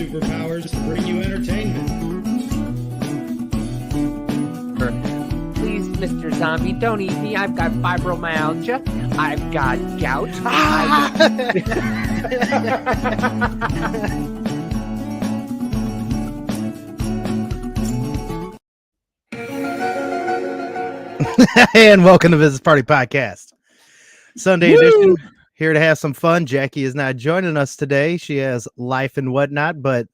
superpowers to bring you entertainment. Please, Mr. Zombie, don't eat me. I've got fibromyalgia. I've got gout. And welcome to Business Party Podcast. Sunday edition. Here to have some fun. Jackie is not joining us today. She has life and whatnot, but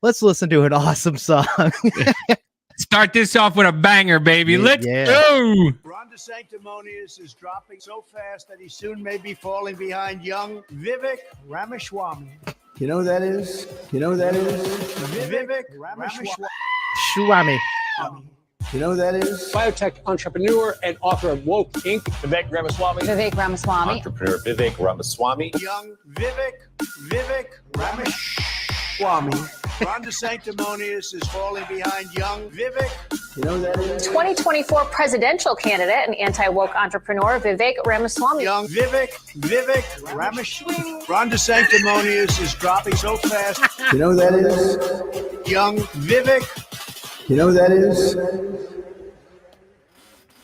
let's listen to an awesome song. Start this off with a banger, baby. Let's Yeah. go. Ron DeSanctimonious is dropping so fast that he soon may be falling behind young Vivek Ramaswamy. You know who that is? You know who that is? Vivek Ramaswamy. Shwami. You know who that is? Biotech entrepreneur and author of Woke Inc. Vivek Ramaswamy. Vivek Ramaswamy. Entrepreneur Vivek Ramaswamy. Young Vivek Ramaswamy. Ron DeSanctimonious is falling behind young Vivek. You know who that is? 2024 presidential candidate and anti-woke entrepreneur Vivek Ramaswamy. Young Vivek Ramaswamy. Ron DeSanctimonious is dropping so fast. You know who that is? Young Vivek. You know who that is?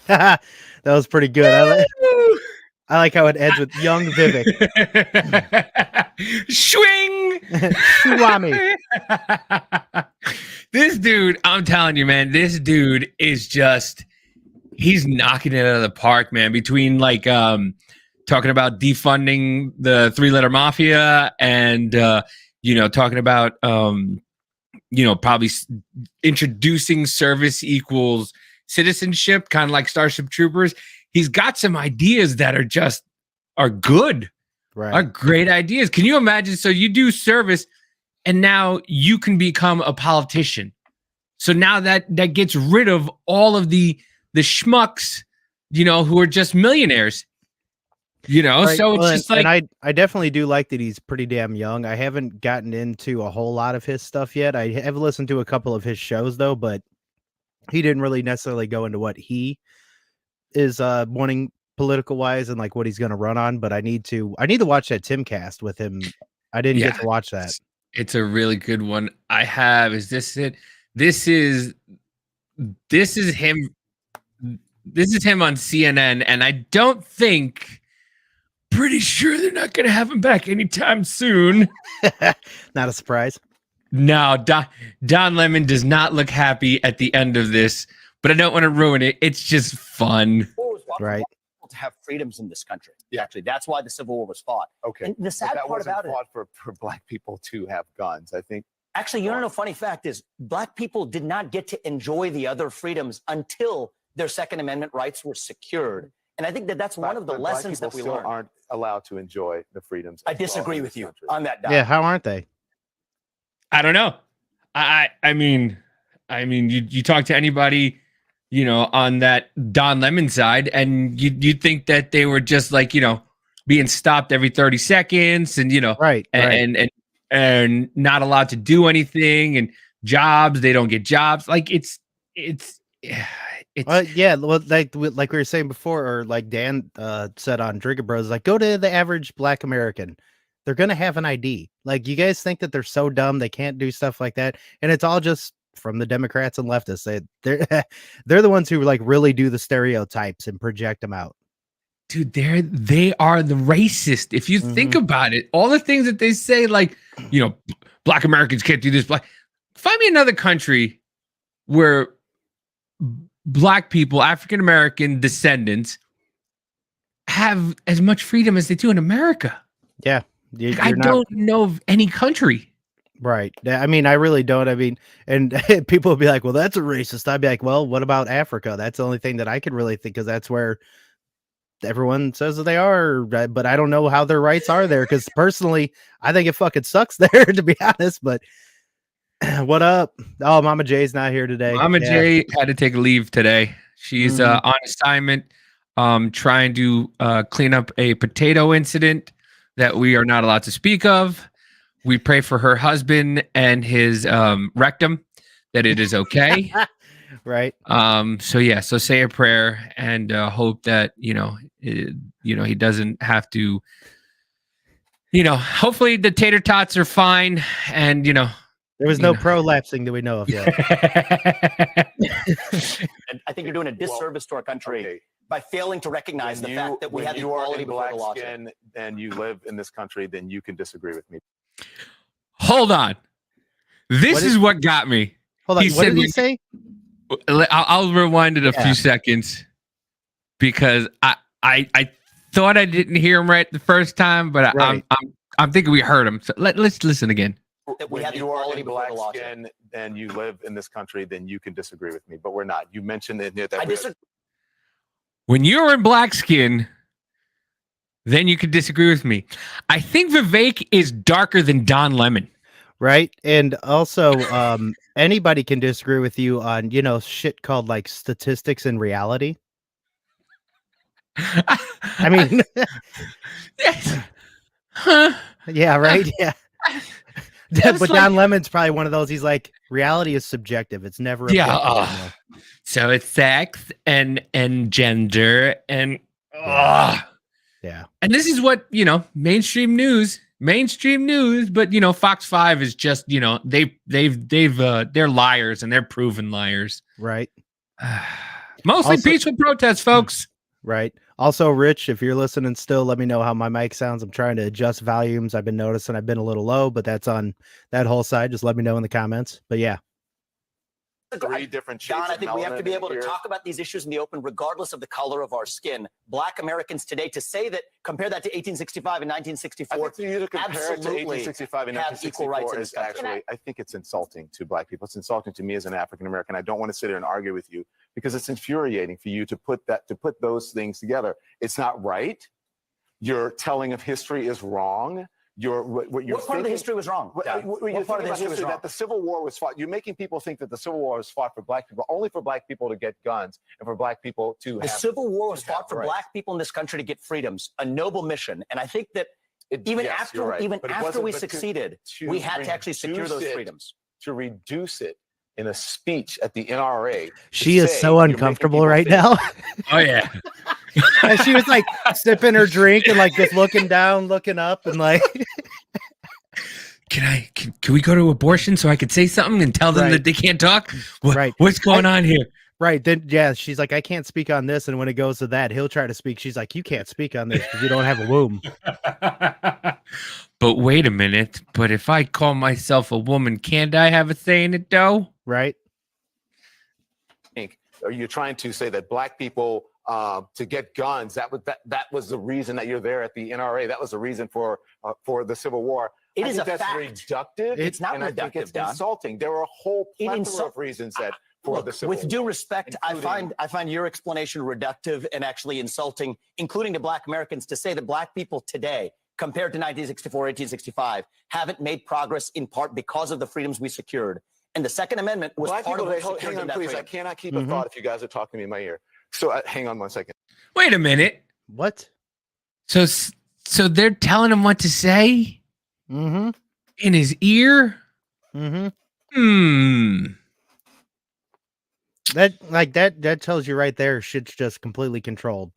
That was pretty good. I like how it ends with young Vivek. Swing. Shwami. This dude, I'm telling you, man, this dude is just, he's knocking it out of the park, man. Between like talking about defunding the three-letter mafia and, talking about, probably introducing service equals citizenship, kind of like Starship Troopers. He's got some ideas that are good, Right. are great ideas. Can you imagine? So you do service and now you can become a politician. So now that gets rid of all of the schmucks, who are just millionaires, Right. so it's Well, just like, and I definitely do like that he's pretty damn young. I haven't gotten into a whole lot of his stuff yet. I have listened to a couple of his shows though, but he didn't really necessarily go into what he is wanting political wise and like what he's going to run on. But I need to watch that Timcast with him. I didn't get to watch that. It's a really good one. I have. Is this it? This is him. This is him on CNN, and I don't think. Pretty sure they're not going to have him back anytime soon. Not a surprise. No, Don Lemon does not look happy at the end of this, but I don't want to ruin it. It's just fun. Right. To have freedoms in this country. Yeah. Actually, that's why the Civil War was fought. Okay. And the sad that part wasn't about it, fought for black people to have guns. I think. actually, you know, funny fact is black people did not get to enjoy the other freedoms until their Second Amendment rights were secured. And I think that's one of the lessons that we learned. Aren't allowed to enjoy the freedoms. I disagree with you on that. Doc. Yeah. How aren't they? I don't know. I mean, you talk to anybody, on that Don Lemon side, and you'd think that they were just like, being stopped every 30 seconds and, Right. and not allowed to do anything, and jobs, they don't get jobs. Like it's Yeah, well, like we were saying before, or like Dan said on Drinker Bros, like go to the average black American. They're gonna have an ID. Like, you guys think that they're so dumb they can't do stuff like that, and it's all just from the Democrats and leftists. They're the ones who like really do the stereotypes and project them out. Dude, they are the racist. If you think about it, all the things that they say, like, black Americans can't do this. Find me another country where black people, African American descendants, have as much freedom as they do in America. Yeah, I don't know of any country. Right. I mean, I really don't. I mean, and people will be like, well, that's a racist. I'd be like, well, what about Africa? That's the only thing that I could really think, because that's where everyone says that they are, but I don't know how their rights are there, because personally, I think it fucking sucks there, to be honest. But what up? Oh, Mama Jay's not here today. Mama Jay had to take leave today. She's on assignment, trying to clean up a potato incident that we are not allowed to speak of. We pray for her husband and his rectum that it is okay. Right. So say a prayer and hope that he doesn't have to. Hopefully the tater tots are fine, and There was no prolapsing that we know of yet. And I think you're doing a disservice to our country by failing to recognize the fact that we have equality before the law. And you live in this country, then you can disagree with me. Hold on. This is what got me. Hold on. What did he say? I'll rewind it a few seconds because I thought I didn't hear him right the first time, but I'm thinking we heard him. So let's listen again. We have you are equality in before black the law. skin and you live in this country, then you can disagree with me. But we're not. You mentioned it that I disagree. When you're in black skin, then you can disagree with me. I think Vivek is darker than Don Lemon. Right. And also, anybody can disagree with you on, shit called like statistics and reality. I mean, yes. Huh? Yeah, right. Yeah. But like, Don Lemon's probably one of those. He's like, reality is subjective. It's never. Yeah. So it's sex and gender and. Yeah. And this is what, mainstream news, but Fox 5 is just, they're liars and they're proven liars. Right. Mostly peaceful protests, folks. Right. Also, Rich, if you're listening still, let me know how my mic sounds. I'm trying to adjust volumes. I've been noticing I've been a little low, but that's on that whole side. Just let me know in the comments. But yeah. 3 different shades. Don, I think we have to be able to here. talk about these issues in the open, regardless of the color of our skin. Black Americans today, to say that, compare that to 1865 and 1964, I think for you to compare it to absolutely 1865 and have equal 1964 rights in is this country. actually, I think it's insulting to black people. It's insulting to me as an African American. I don't want to sit here and argue with you because it's infuriating for you to put those things together. It's not right. Your telling of history is wrong. What part of the history was wrong? What part of the history was wrong? That the Civil War was fought. You're making people think that the Civil War was fought for black people, only for black people to get guns and for black people to have. The Civil War was fought for black people in this country to get freedoms, a noble mission. And I think that even after we succeeded, we had to actually secure those freedoms. To reduce it in a speech at the NRA. She is so uncomfortable right now. Oh, yeah. And she was like sipping her drink and like just looking down, looking up, and like, can we go to abortion so I could say something and tell them that they can't talk? What's going on here? Right. Then, yeah, she's like, I can't speak on this. And when it goes to that, he'll try to speak. She's like, you can't speak on this because you don't have a womb. But wait a minute. But if I call myself a woman, can't I have a say in it, though? Right. Are you trying to say that black people to get guns, that was the reason that you're there at the NRA? That was the reason for the Civil War. It is a that's fact. reductive. It's not and reductive, I think it's Don. insulting. There are a whole plethora of reasons that for the Civil with due War, respect, I find your explanation reductive and actually insulting, including to black Americans, to say that black people today, compared to 1964, 1865, haven't made progress in part because of the freedoms we secured. And the Second Amendment was black part people, of what hang on, that please. freedom. I cannot keep a thought if you guys are talking to me in my ear. So hang on 1 second. Wait a minute. What? So they're telling him what to say? Mm-hmm. In his ear? Mm-hmm. That tells you right there, shit's just completely controlled.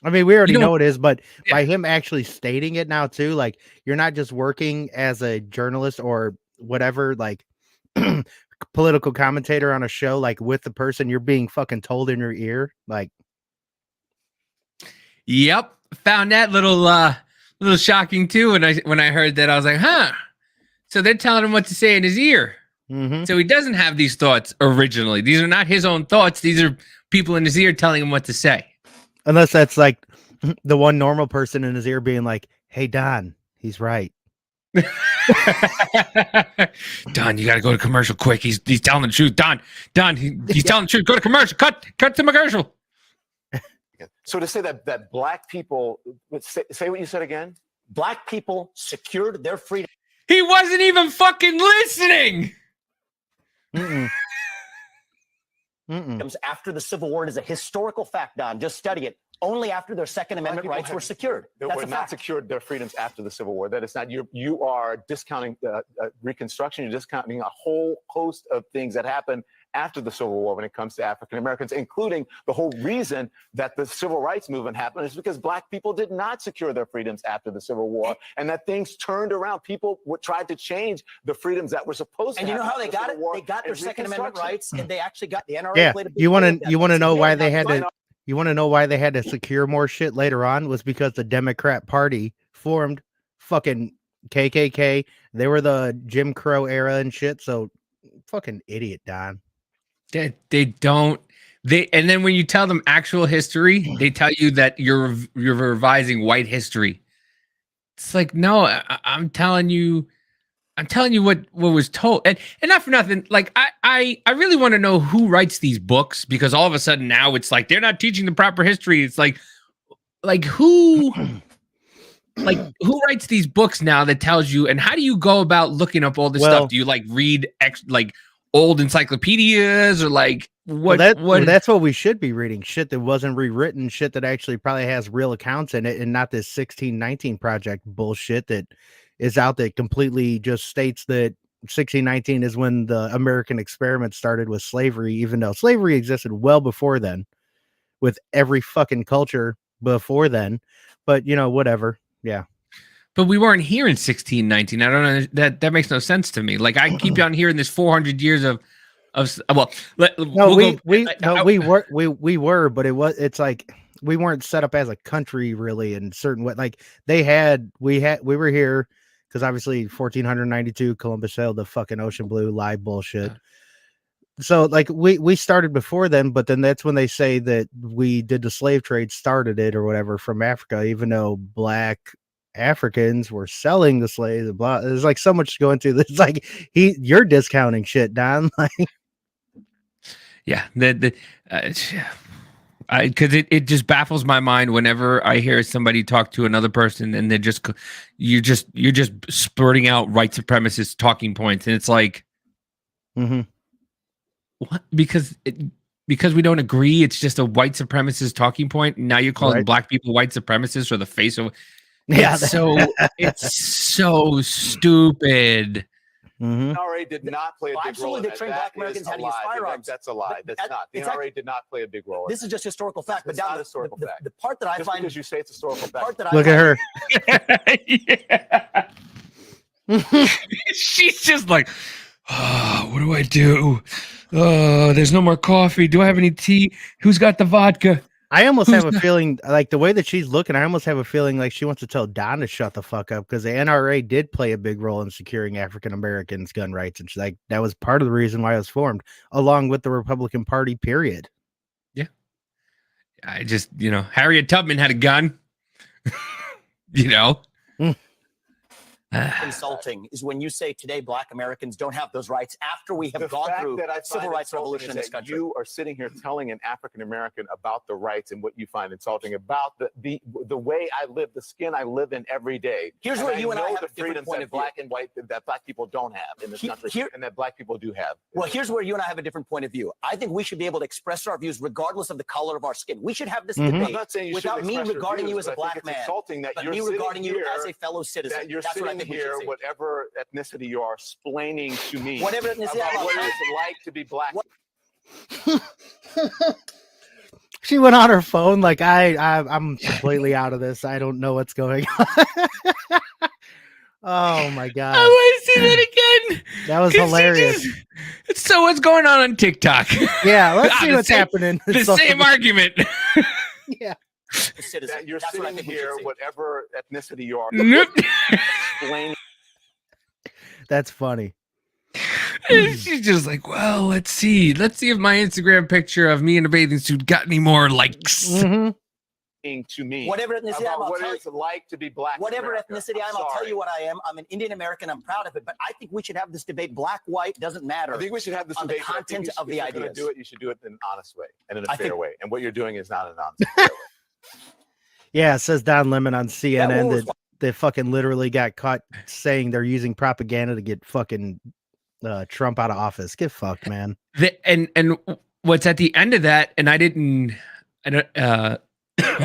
I mean, we already know it is, but by him actually stating it now too, like you're not just working as a journalist or whatever, like political commentator on a show, like with the person, you're being fucking told in your ear, like. Yep, found that little shocking too. When I heard that, I was like, huh. So they're telling him what to say in his ear. Mm-hmm. So he doesn't have these thoughts originally. These are not his own thoughts. These are people in his ear telling him what to say. Unless that's like the one normal person in his ear being like, "Hey Don, he's right." Don, you got to go to commercial quick. He's telling the truth. Don, he's telling the truth. Go to commercial. Cut to commercial. So to say that black people, say what you said again. Black people secured their freedom. He wasn't even fucking listening. After the Civil War, it is a historical fact, Don. Just study it. Only after their Second Amendment rights were secured. They were not secured their freedoms after the Civil War. That is not, you are discounting Reconstruction. You're discounting a whole host of things that happened after the Civil War when it comes to African Americans, including the whole reason that the civil rights movement happened is because black people did not secure their freedoms after the Civil War, and that things turned around. People tried to change the freedoms that were supposed to. And you know how they got it? They got their Second Amendment rights, and they actually got the NRA. Yeah, played a big you role in want that. to know why they had Why to? not? You want to know why they had to secure more shit later on? Was because the Democrat Party formed fucking KKK. They were the Jim Crow era and shit. So fucking idiot, Don. They don't. And then when you tell them actual history, they tell you that you're revising white history. It's like, no, I'm telling you what was told, and not for nothing. Like I really want to know who writes these books, because all of a sudden now it's like they're not teaching the proper history. It's like who writes these books now that tells you, and how do you go about looking up all this Well, stuff? Do you like read old encyclopedias, or like what? That's what we should be reading. Shit that wasn't rewritten. Shit that actually probably has real accounts in it, and not this 1619 project bullshit that is out that completely just states that 1619 is when the American experiment started with slavery, even though slavery existed well before then, with every fucking culture before then. But you know, whatever. Yeah. But we weren't here in 1619. I don't know, that makes no sense to me. Like I keep on hearing this 400 years of we were, but it's like we weren't set up as a country really in certain way. Like we were here because obviously 1492 Columbus sailed the fucking ocean blue, live bullshit. So like we started before then, but then that's when they say that we did the slave trade, started it or whatever from Africa, even though black Africans were selling the slaves. Blah. There's like so much to go into this. It's like you're discounting shit, Don. Like, yeah, because it just baffles my mind whenever I hear somebody talk to another person and you're just spurting out white supremacist talking points, and it's like, what? Because we don't agree, it's just a white supremacist talking point. Now you're calling black people white supremacists or the face of. Yeah, it's so stupid. The NRA did not play a big role in Absolutely, they that. trained black Americans how to use firearms. That's a lie. That's not. The NRA did not play a big role. This is just historical fact. But It's not down historical fact. the part that I Just find, because you say it's historical fact. part that I look find, at her. She's just like, what do I do? There's no more coffee. Do I have any tea? Who's got the vodka? I almost have a feeling, like the way that she's looking, I almost have a feeling like she wants to tell Don to shut the fuck up, because the NRA did play a big role in securing African Americans' gun rights, and she's like, that was part of the reason why it was formed, along with the Republican Party. Period. Yeah, I just, Harriet Tubman had a gun. insulting is when you say today black Americans don't have those rights after we have gone through civil rights revolution in this country. You are sitting here telling an African American about the rights and what you find insulting about the way I live, the skin I live in every day. Here's where you and I have a different point of view. Black and white that black people don't have in this country, and that black people do have. Well, here's where you and I have a different point of view. I think we should be able to express our views regardless of the color of our skin. We should have this debate I'm not saying you without me regarding you as a black man, but me regarding you as a fellow citizen. That you're That's what I sitting think we here, should see. whatever ethnicity you are, explaining to me Whatever ethnicity about what it's like to be black. She went on her phone like I'm completely out of this. I don't know what's going on. Oh my god! I want to see that again. That was hilarious. So what's going on TikTok? Yeah, let's see The what's happening. The same argument. Yeah. That you're That's what I sitting think we here, should see. whatever ethnicity you are, Nope. explaining. That's funny. She's just like, well, let's see if my Instagram picture of me in a bathing suit got any more likes. To me, Whatever ethnicity about I'm, I'll what tell it's like to be black. in Whatever America. ethnicity I'm I'll tell sorry. you what I am. I'm an Indian American. I'm proud of it. But I think we should have this debate. Black, white, doesn't matter. I think we should have this on the debate. but I think content you should- of the if you're gonna ideas. do it, you should do it in an honest way and in a I fair think- way. And what you're doing is not an honest fair way. Yeah, it says Don Lemon on CNN was that they fucking literally got caught saying they're using propaganda to get fucking Trump out of office. Get fucked, man. And what's at the end of that, and I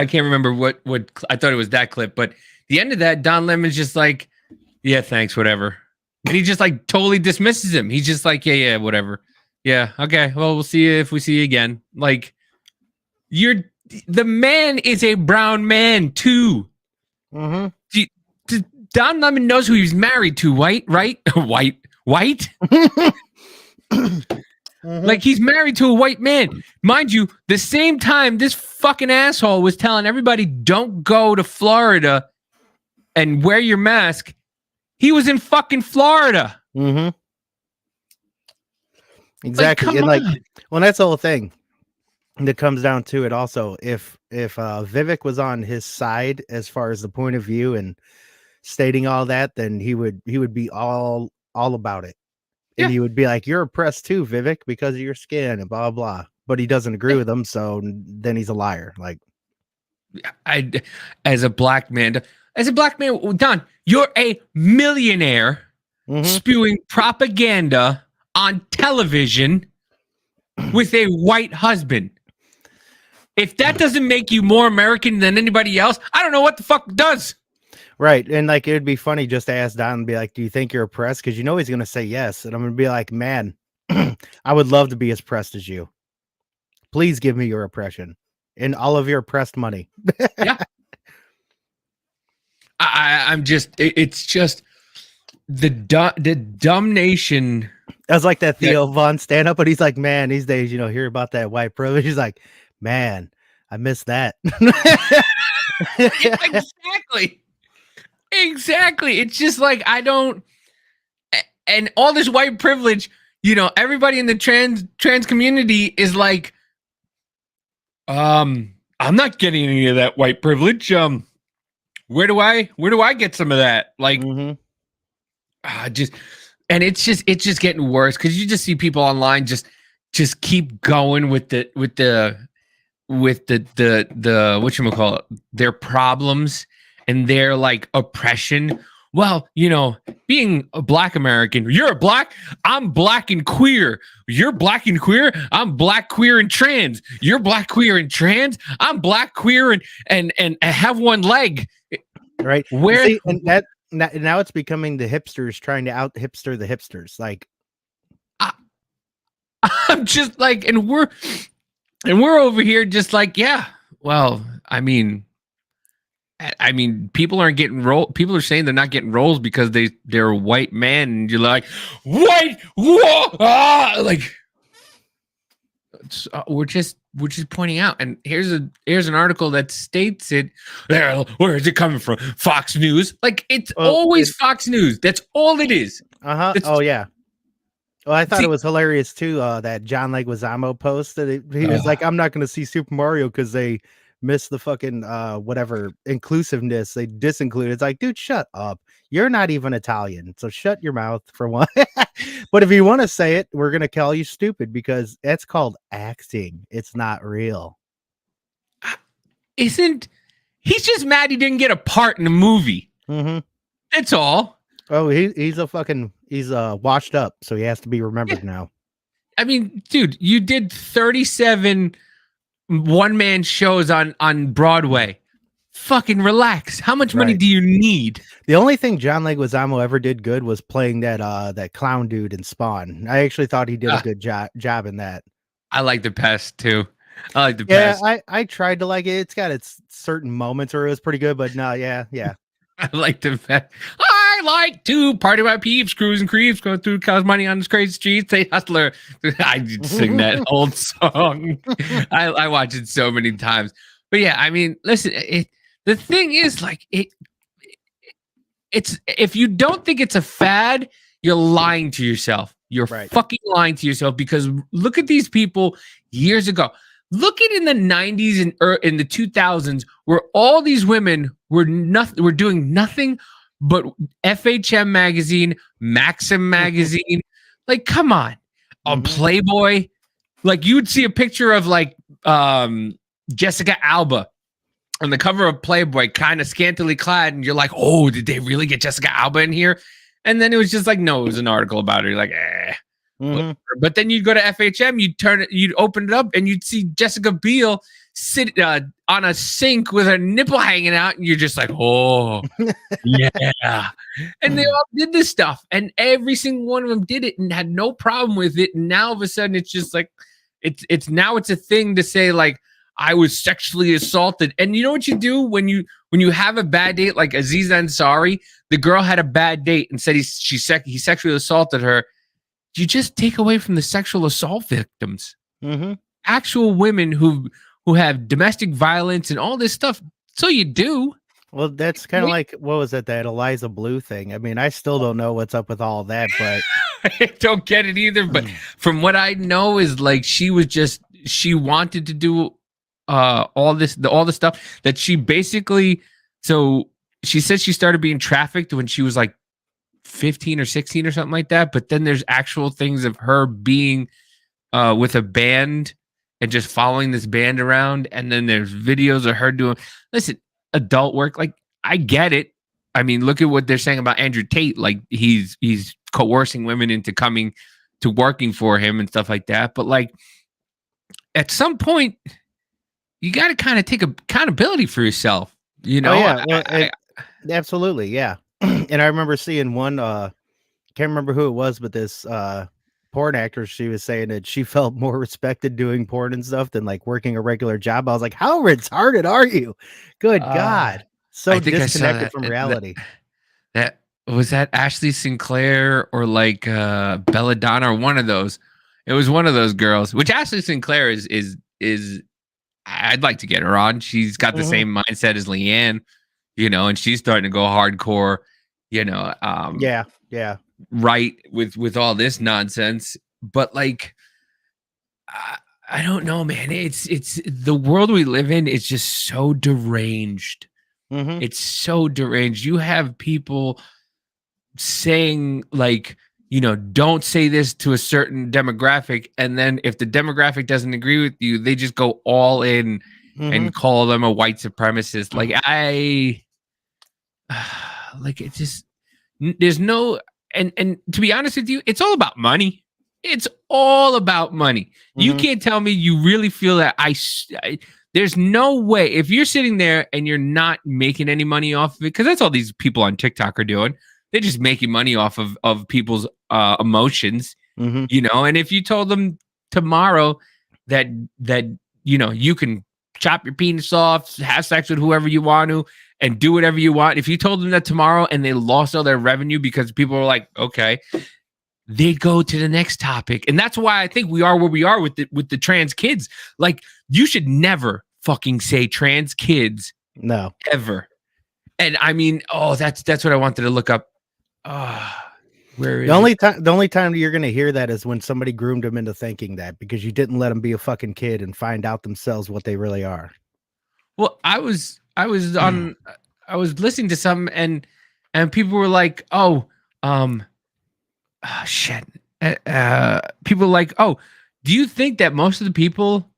can't remember what I thought it was that clip, but the end of that, Don Lemon's just like, yeah, thanks, whatever. And he just like totally dismisses him. He's just like, yeah, whatever. Yeah. Okay. Well, we'll see if we see you again. Like, the man is a brown man too. Mm-hmm. Don Lemon knows who he's married to. White, right? White. Like, he's married to a white man. Mind you, the same time this fucking asshole was telling everybody don't go to Florida and wear your mask, he was in fucking Florida. Mm-hmm. Exactly. Like, and come like, on. well, that's the whole thing that comes down to it. Also, if Vivek was on his side as far as the point of view and stating all that, then he would be all about it. And he would be like, you're oppressed too, Vivek, because of your skin and blah, blah. But he doesn't agree with them. So then he's a liar. Like, as a black man, Don, you're a millionaire spewing propaganda on television with a white husband. If that doesn't make you more American than anybody else, I don't know what the fuck does. right. And like, it would be funny just to ask Don and be like, do you think you're oppressed? Because you know he's going to say yes. And I'm going to be like, man, I would love to be as oppressed as you. Please give me your oppression and all of your oppressed money. Yeah. I'm just, it's just the dumb nation. That's like that Theo Von stand up, but he's like, man, these days, you know, hear about that white privilege. He's like, man, I miss that. Exactly. It's just like, I don't, and all this white privilege, you know, everybody in the trans community is like, I'm not getting any of that white privilege. Where do I get some of that? Like, and it's just getting worse because you just see people online just keep going with the whatchamacallit, their problems and their like oppression. Well, you know, being a black American, I'm black and queer. You're black and queer. I'm black, queer, and trans. You're black, queer, and trans. I'm black, queer, and have one leg. Right. Where see, and that now it's becoming the hipsters trying to out hipster the hipsters. Like, I'm just like, and we're over here just like, yeah. Well, I mean, people aren't getting roles. People are saying they're not getting roles because they're a white man, and you're like, white, whoa, like, we're just pointing out. And here's an article that states it. Where is it coming from? Fox News. Like, it's always Fox News. That's all it is. Oh yeah. Well, I thought it was hilarious too. That John Leguizamo post that he was like, I'm not going to see Super Mario because they missed the fucking whatever inclusiveness. They disincluded. It's like, dude, shut up. You're not even Italian, so shut your mouth for one. But if you want to say it, we're gonna call you stupid because that's called acting. It's not real. He's just mad he didn't get a part in the movie. That's all. Oh, he's washed up, so he has to be remembered now. I mean, dude, you did 37 one-man shows on Broadway. Fucking relax. How much money do you need? The only thing John Leguizamo ever did good was playing that clown dude in Spawn. I actually thought he did a good job in that. I like The Pest too. I like The Pest. Yeah, I tried to like it. It's got its certain moments where it was pretty good, but no, yeah. I like The Pest. I like to party my peeps, cruise and creeps, go through cause money on this crazy street, say hustler. I sing that old song. I watch it so many times. But yeah, I mean, listen, the thing is, like, it's if you don't think it's a fad, you're lying to yourself. You're fucking lying to yourself, because look at these people years ago. Look at in the 90s and in the 2000s, where all these women were doing nothing but FHM magazine, Maxim magazine. Like, come on, on Playboy. Like, you would see a picture of like Jessica Alba on the cover of Playboy, kind of scantily clad, and you're like, oh, did they really get Jessica Alba in here? And then it was just like, no, it was an article about her. You're like, Mhm. But then you'd go to FHM, you'd open it up, and you'd see Jessica Biel sit on a sink with her nipple hanging out, and you're just like, oh, yeah. And they all did this stuff, and every single one of them did it and had no problem with it. And now all of a sudden, it's just like, it's a thing to say like, I was sexually assaulted. And you know what you do when you have a bad date, like Aziz Ansari, the girl had a bad date and said he sexually assaulted her. You just take away from the sexual assault victims, actual women who have domestic violence and all this stuff. So you do. Well, that's kind of like, what was it, that Eliza Blue thing? I mean, I still don't know what's up with all that, but I don't get it either. But from what I know is like, she wanted to do all the stuff that she basically, so she said she started being trafficked when she was like 15 or 16 or something like that. But then there's actual things of her being with a band and just following this band around. And then there's videos of her doing, listen, adult work. Like, I get it. I mean, look at what they're saying about Andrew Tate. Like, he's coercing women into coming to working for him and stuff like that. But like, at some point, you got to kind of take accountability for yourself. You know? Oh, yeah, well, absolutely. Yeah. And I remember seeing one, can't remember who it was, but this porn actress, she was saying that she felt more respected doing porn and stuff than like working a regular job. I was like, how retarded are you? Good God. So disconnected from reality. That was that Ashley Sinclair or like Belladonna or one of those. It was one of those girls, which Ashley Sinclair is I'd like to get her on. She's got the same mindset as Leanne, you know, and she's starting to go hardcore, you know. Yeah. Right with all this nonsense. But like, I don't know, man. It's the world we live in is just so deranged. It's so deranged. You have people saying like, you know, don't say this to a certain demographic, and then if the demographic doesn't agree with you, they just go all in and call them a white supremacist. Like, like, it just, there's no, and to be honest with you, it's all about money. It's all about money. You can't tell me you really feel that there's no way, if you're sitting there and you're not making any money off of it, because that's all these people on TikTok are doing. They're just making money off of people's emotions, you know. And if you told them tomorrow that you know, you can chop your penis off, have sex with whoever you want to, and do whatever you want, if you told them that tomorrow and they lost all their revenue because people were like, okay, they go to the next topic. And that's why I think we are where we are with the trans kids. Like, you should never fucking say trans kids, no, ever. And I mean, that's what I wanted to look up. Where is the only time you're gonna hear that is when somebody groomed them into thinking that, because you didn't let them be a fucking kid and find out themselves what they really are. Well, I was listening to some and people were like, shit. People were like, oh, do you think that most of the people?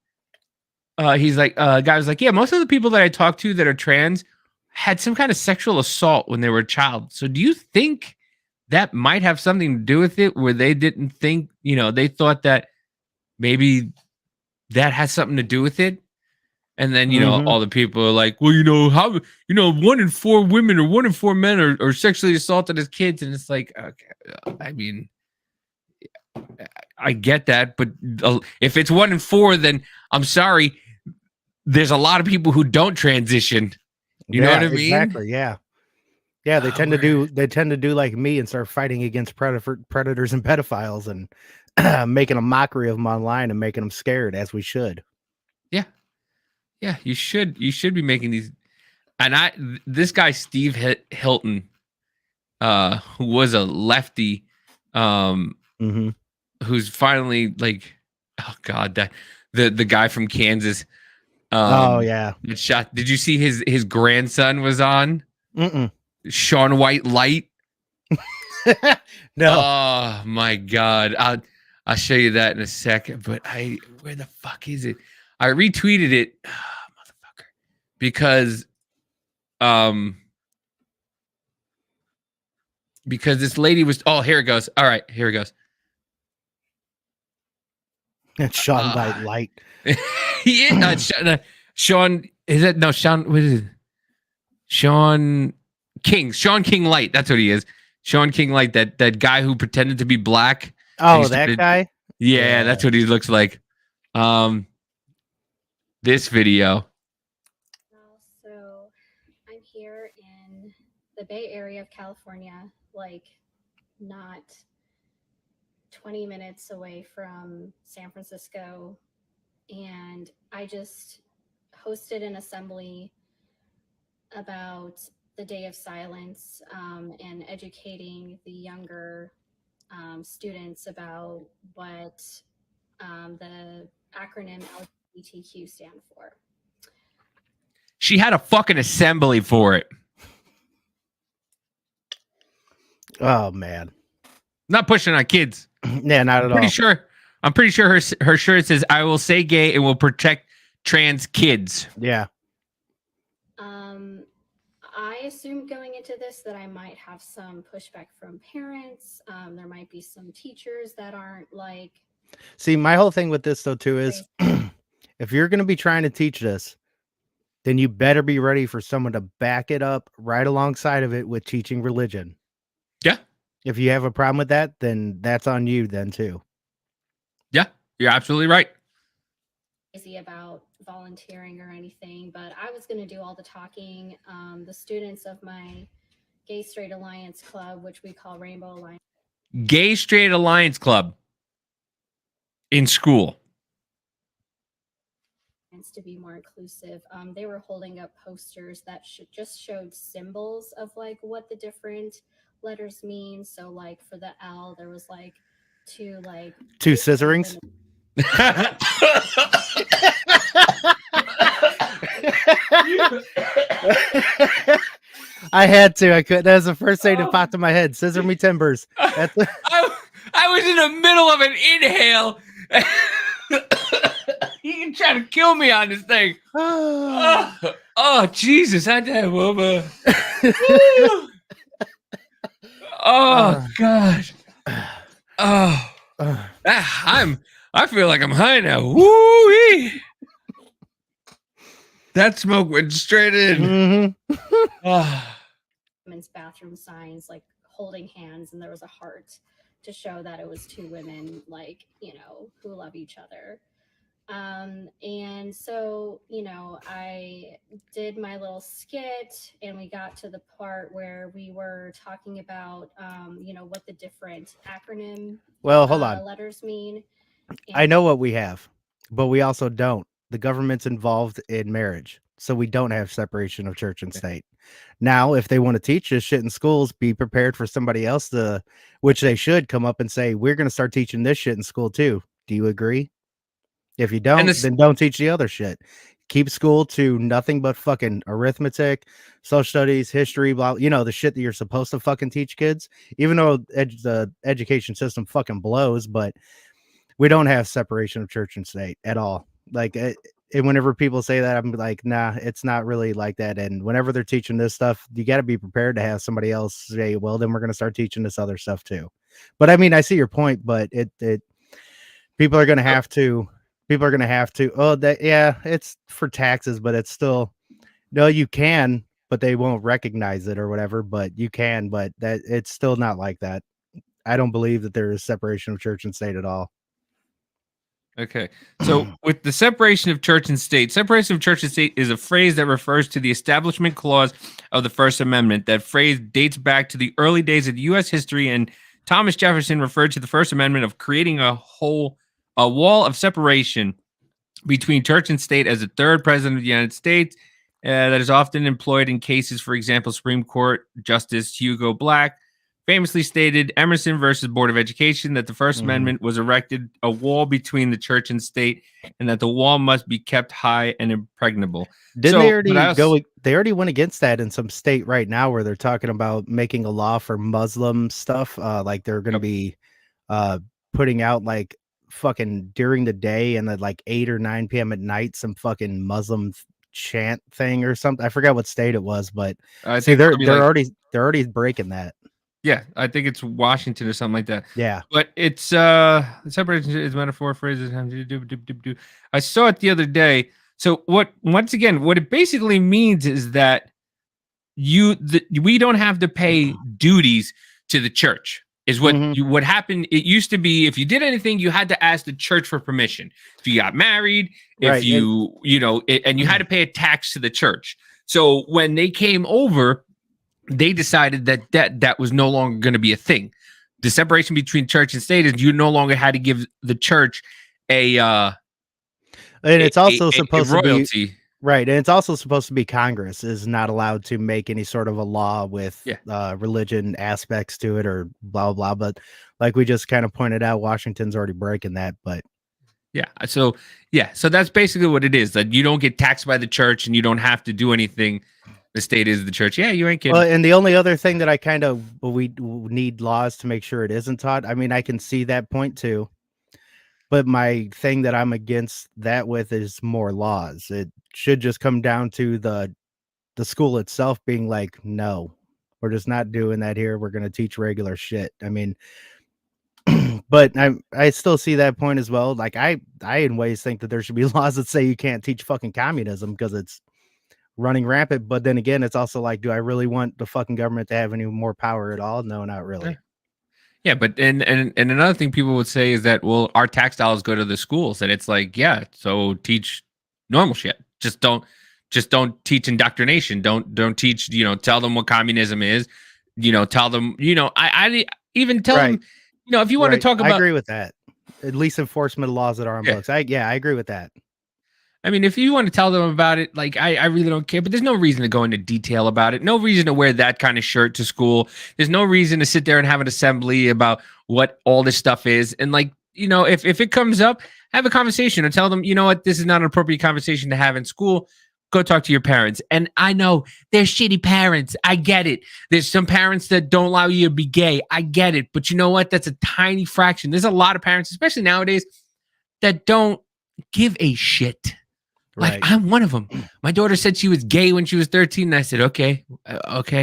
He's like, guy was like, yeah, most of the people that I talk to that are trans had some kind of sexual assault when they were a child. So do you think that might have something to do with it, where they didn't think, you know, they thought that maybe that has something to do with it? And then, you know, all the people are like, well, you know, how, you know, 1 in 4 women or 1 in 4 men are sexually assaulted as kids. And it's like, okay, I mean, I get that. But if it's 1 in 4, then I'm sorry, there's a lot of people who don't transition. You know what I mean? Exactly. Yeah. Yeah. They tend to do like me and start fighting against predators and pedophiles and making a mockery of them online and making them scared, as we should. Yeah, you should be making these. And this guy, Steve Hilton, who was a lefty, who's finally like, oh God, that the guy from Kansas. Oh yeah. Shot. Did you see his grandson was on? Sean White Light. No. Oh my God. I'll show you that in a second. But where the fuck is it? I retweeted it, motherfucker, because this lady was. Oh, here it goes. All right, here it goes. Sean Light. Sean, is it? No, Sean, what is it? Sean King Light. That's what he is. Sean King Light, that guy who pretended to be black. Oh, that guy? Yeah, that's what he looks like. This video. So I'm here in the Bay Area of California, like not 20 minutes away from San Francisco. And I just hosted an assembly about the Day of Silence and educating the younger students about what the acronym LGBTQ stand for. She had a fucking assembly for it. Oh man, not pushing on kids. Yeah, not at all. I'm pretty sure her shirt says, "I will say gay and will protect trans kids." Yeah. I assumed going into this that I might have some pushback from parents. There might be some teachers that aren't like. See, my whole thing with this though too is, if you're going to be trying to teach this, then you better be ready for someone to back it up right alongside of it with teaching religion. Yeah. If you have a problem with that, then that's on you then too. Yeah, you're absolutely right. Crazy about volunteering or anything, but I was going to do all the talking. The students of my Gay Straight Alliance Club, which we call Rainbow Alliance. Gay Straight Alliance Club in school. To be more inclusive, they were holding up posters that just showed symbols of like what the different letters mean. So like for the L, there was like two scissorings. I had to. I could. That was the first thing that popped in my head. Scissor me timbers. I was in the middle of an inhale. You can try to kill me on this thing. Oh Jesus! I did, woman. Oh God. Oh. I feel like I'm high now. Woo-wee. That smoke went straight in. Women's bathroom signs, like holding hands, and there was a heart to show that it was two women, like, you know, who love each other. And so, you know, I did my little skit and we got to the part where we were talking about, you know, what the different acronym hold on. letters mean. I know what we have, but we also don't. The government's involved in marriage, so we don't have separation of church and state. Now, if they want to teach this shit in schools, be prepared for somebody else to, which they should, come up and say, we're going to start teaching this shit in school too. Do you agree? If you don't, then don't teach the other shit. Keep school to nothing but fucking arithmetic, social studies, history, blah, you know, the shit that you're supposed to fucking teach kids, even though the education system fucking blows, but we don't have separation of church and state at all. Like, and whenever people say that, I'm like, nah, it's not really like that. And whenever they're teaching this stuff, you got to be prepared to have somebody else say, well, then we're going to start teaching this other stuff too. But I mean, I see your point, but people are going to have to, it's for taxes, but it's still, no, you can, but they won't recognize it or whatever, but you can, but that it's still not like that. I don't believe that there is separation of church and state at all. Okay. So with the separation of church and state is a phrase that refers to the Establishment Clause of the First Amendment. That phrase dates back to the early days of U.S. history, and Thomas Jefferson referred to the First Amendment of creating a wall of separation between church and state as the third president of the United States. That is often employed in cases, for example, Supreme Court Justice Hugo Black famously stated, Emerson versus Board of Education, that the First Amendment was erected a wall between the church and state, and that the wall must be kept high and impregnable. They already went against that in some state right now where they're talking about making a law for Muslim stuff. Like they're going to be putting out like fucking during the day and at like 8 or 9 p.m. at night, some fucking Muslim chant thing or something. I forgot what state it was, but see, they're already breaking that. Yeah, I think it's Washington or something like that. Yeah. But it's separation is metaphor phrases. I saw it the other day. So once again, what it basically means is that we don't have to pay duties to the church. Is what happened. It used to be if you did anything, you had to ask the church for permission. If you got married, if Right, and you had to pay a tax to the church. So when they came over, they decided that was no longer going to be a thing. The separation between church and state is you no longer had to give the church and it's also supposed to royalty. be right, and it's also supposed to be Congress is not allowed to make any sort of a law with religion aspects to it or blah blah. But like we just kind of pointed out, Washington's already breaking that. But so that's basically what it is. That you don't get taxed by the church and you don't have to do anything. The state is the church. Yeah, you ain't kidding. Well, and the only other thing that I kind of we need laws to make sure it isn't taught. I mean, I can see that point too, but my thing that I'm against that with is more laws. It should just come down to the school itself being like, no, we're just not doing that here. We're going to teach regular shit. I mean, but I still see that point as well. Like I in ways think that there should be laws that say you can't teach fucking communism because it's running rampant. But then again, it's also like, do I really want the fucking government to have any more power at all? No, not really. Yeah, but and another thing people would say is that, well, our tax dollars go to the schools, and it's like, yeah, so teach normal shit. Just don't teach indoctrination. Don't teach, tell them what communism is, tell them, I even tell them, if you want to talk about, I agree with that. At least enforcement of laws that are on books. I agree with that. I mean, if you want to tell them about it, like I really don't care, but there's no reason to go into detail about it. No reason to wear that kind of shirt to school. There's no reason to sit there and have an assembly about what all this stuff is. And like, if it comes up, have a conversation or tell them, you know what, this is not an appropriate conversation to have in school. Go talk to your parents. And I know they're shitty parents. I get it. There's some parents that don't allow you to be gay. I get it. But you know what? That's a tiny fraction. There's a lot of parents, especially nowadays, that don't give a shit. Like I'm one of them. My daughter said she was gay when she was 13. And I said, okay.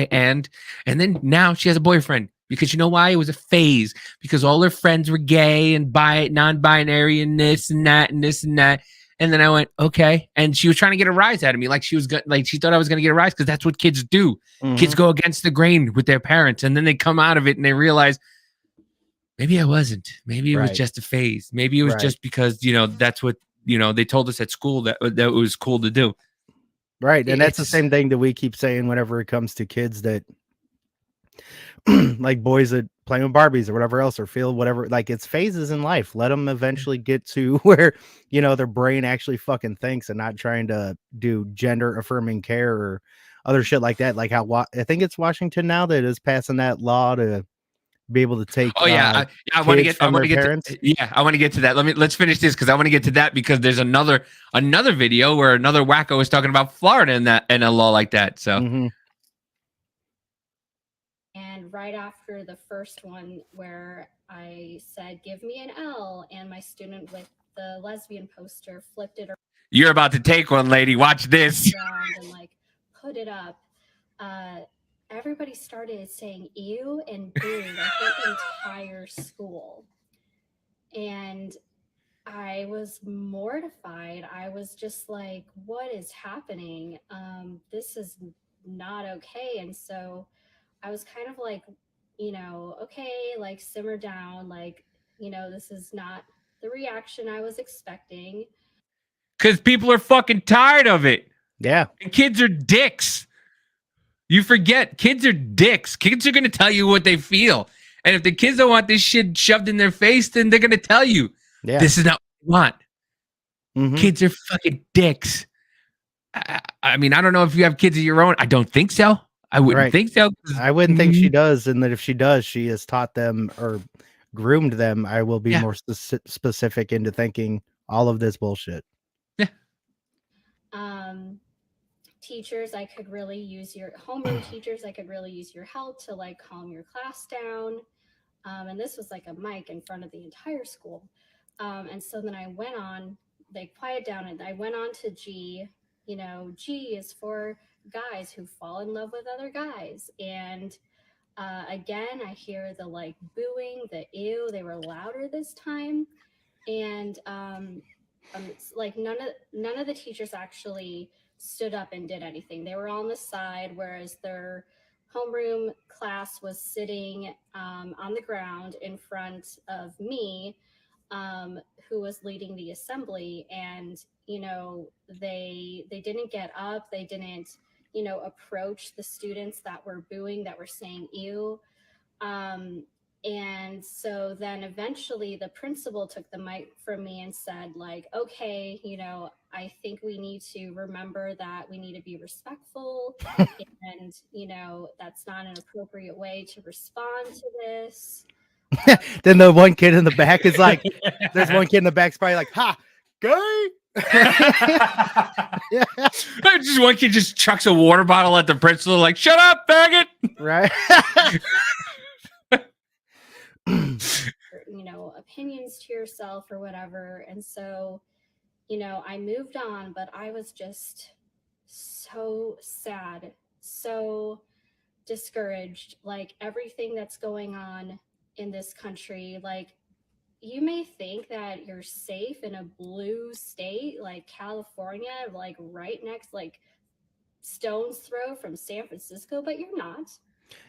And then now she has a boyfriend because you know why? It was a phase because all her friends were gay and non-binary and this and that and this and that. And then I went, okay. And she was trying to get a rise out of me. Like she thought I was going to get a rise because that's what kids do. Mm-hmm. Kids go against the grain with their parents. And then they come out of it and they realize maybe I wasn't. Maybe it was just a phase. Maybe it was just because, that's what, they told us at school that was cool to do. Right. And that's the same thing that we keep saying whenever it comes to kids that like boys that play with Barbies or whatever else or feel whatever, like it's phases in life. Let them eventually get to where, their brain actually fucking thinks and not trying to do gender affirming care or other shit like that. Like how I think it's Washington now that is passing that law to be able to take. I want to get to that. Let's finish this because I want to get to that because there's another video where another wacko is talking about Florida and a law like that. So. Mm-hmm. And right after the first one where I said, give me an L, and my student with the lesbian poster flipped it around. You're about to take one, lady. Watch this. And put it up. Everybody started saying ew and boo like the entire school. And I was mortified. I was just like, what is happening? This is not okay. And so I was kind of like, okay, like simmer down. Like, this is not the reaction I was expecting. Because people are fucking tired of it. Yeah. And kids are dicks. You forget, kids are dicks. Kids are going to tell you what they feel. And if the kids don't want this shit shoved in their face, then they're going to tell you, this is not what we want. Mm-hmm. Kids are fucking dicks. I mean, I don't know if you have kids of your own. I don't think so. I wouldn't think so. I wouldn't think she does. And that if she does, she has taught them or groomed them. I will be more specific into thinking all of this bullshit. Yeah. Teachers, I could really use your homeroom teachers. I could really use your help to calm your class down. And this was like a mic in front of the entire school. And so then I went on, they quiet down and I went on to G, G is for guys who fall in love with other guys. And Again, I hear the like booing, the ew. They were louder this time, and it's like none of the teachers actually stood up and did anything. They were on the side, whereas their homeroom class was sitting on the ground in front of me, who was leading the assembly. And they didn't get up. They didn't approach the students that were booing, that were saying ew. And so then eventually the principal took the mic from me and said, like, okay, I think we need to remember that we need to be respectful and, that's not an appropriate way to respond to this. Then the one kid in the back is like, there's one kid in the back's probably like, ha, gay. Just one kid just chucks a water bottle at the principal, like, shut up, faggot. Right. Opinions to yourself or whatever. And so, I moved on, but I was just so sad, so discouraged. Like, everything that's going on in this country, like, you may think that you're safe in a blue state like California, like right next, like stone's throw from San Francisco, but you're not.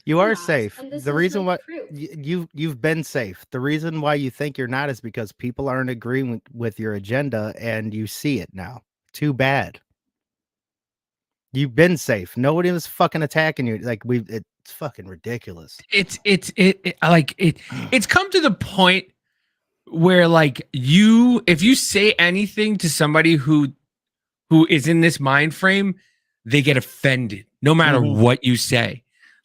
You are safe. And this The is, reason like, why proof. you've been safe. The reason why you think you're not is because people aren't agreeing with your agenda, and you see it now. Too bad. You've been safe. Nobody was fucking attacking you. Like, it's fucking ridiculous. It's come to the point where, like, if you say anything to somebody who is in this mind frame, they get offended no matter what you say.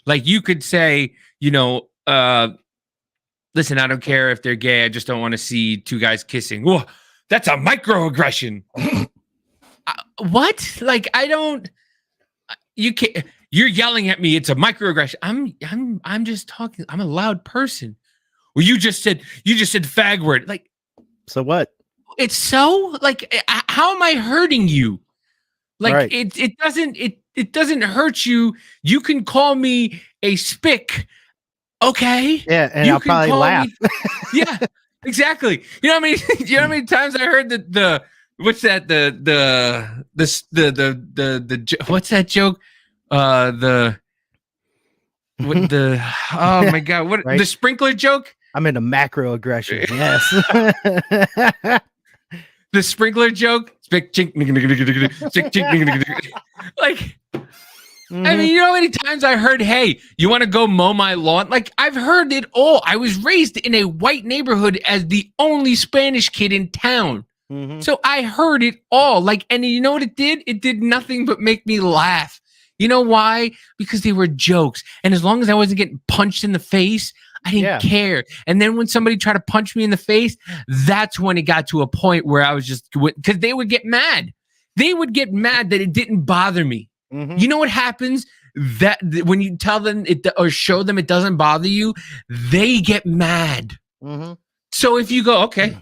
Like, you could say, listen, I don't care if they're gay. I just don't want to see two guys kissing. Whoa, that's a microaggression. What? Like, you can't. You're yelling at me. It's a microaggression. I'm just talking. I'm a loud person. Well, you just said fag word. Like, so what? It's so, like, how am I hurting you? Like, right. it doesn't hurt you. You can call me a spick. Okay. Yeah, and I'll probably laugh. Yeah, exactly. You know how many times I heard the what's that? The what's that joke? Oh my God, what right? The sprinkler joke? I'm into macroaggression. Yes. The sprinkler joke. Like, I mean, you know how many times I heard, hey, you want to go mow my lawn? Like, I've heard it all. I was raised in a white neighborhood as the only Spanish kid in town. So I heard it all. Like, and you know what it did? It did nothing but make me laugh. You know why? Because they were jokes. And as long as I wasn't getting punched in the face, I didn't care. And then when somebody tried to punch me in the face, that's when it got to a point where I was just, because they would get mad. They would get mad that it didn't bother me. You know what happens? That when you tell them or show them it doesn't bother you, they get mad. So if you go, okay,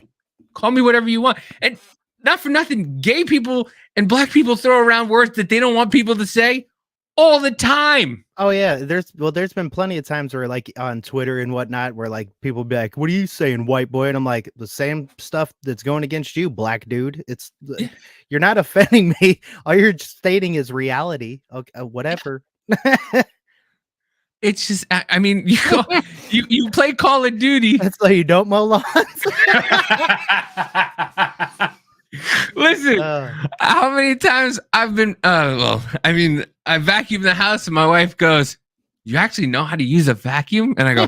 call me whatever you want. And not for nothing, gay people and black people throw around words that they don't want people to say all the time. Oh yeah, there's been plenty of times where, like, on Twitter and whatnot, where like people be like, "What are you saying, white boy?" And I'm like, the same stuff that's going against you, black dude. You're not offending me. All you're stating is reality. Okay, whatever. It's just, I mean, you play Call of Duty. That's why you don't mow lawns. Listen, how many times I've been, I vacuum the house and my wife goes, "You actually know how to use a vacuum?" And I go,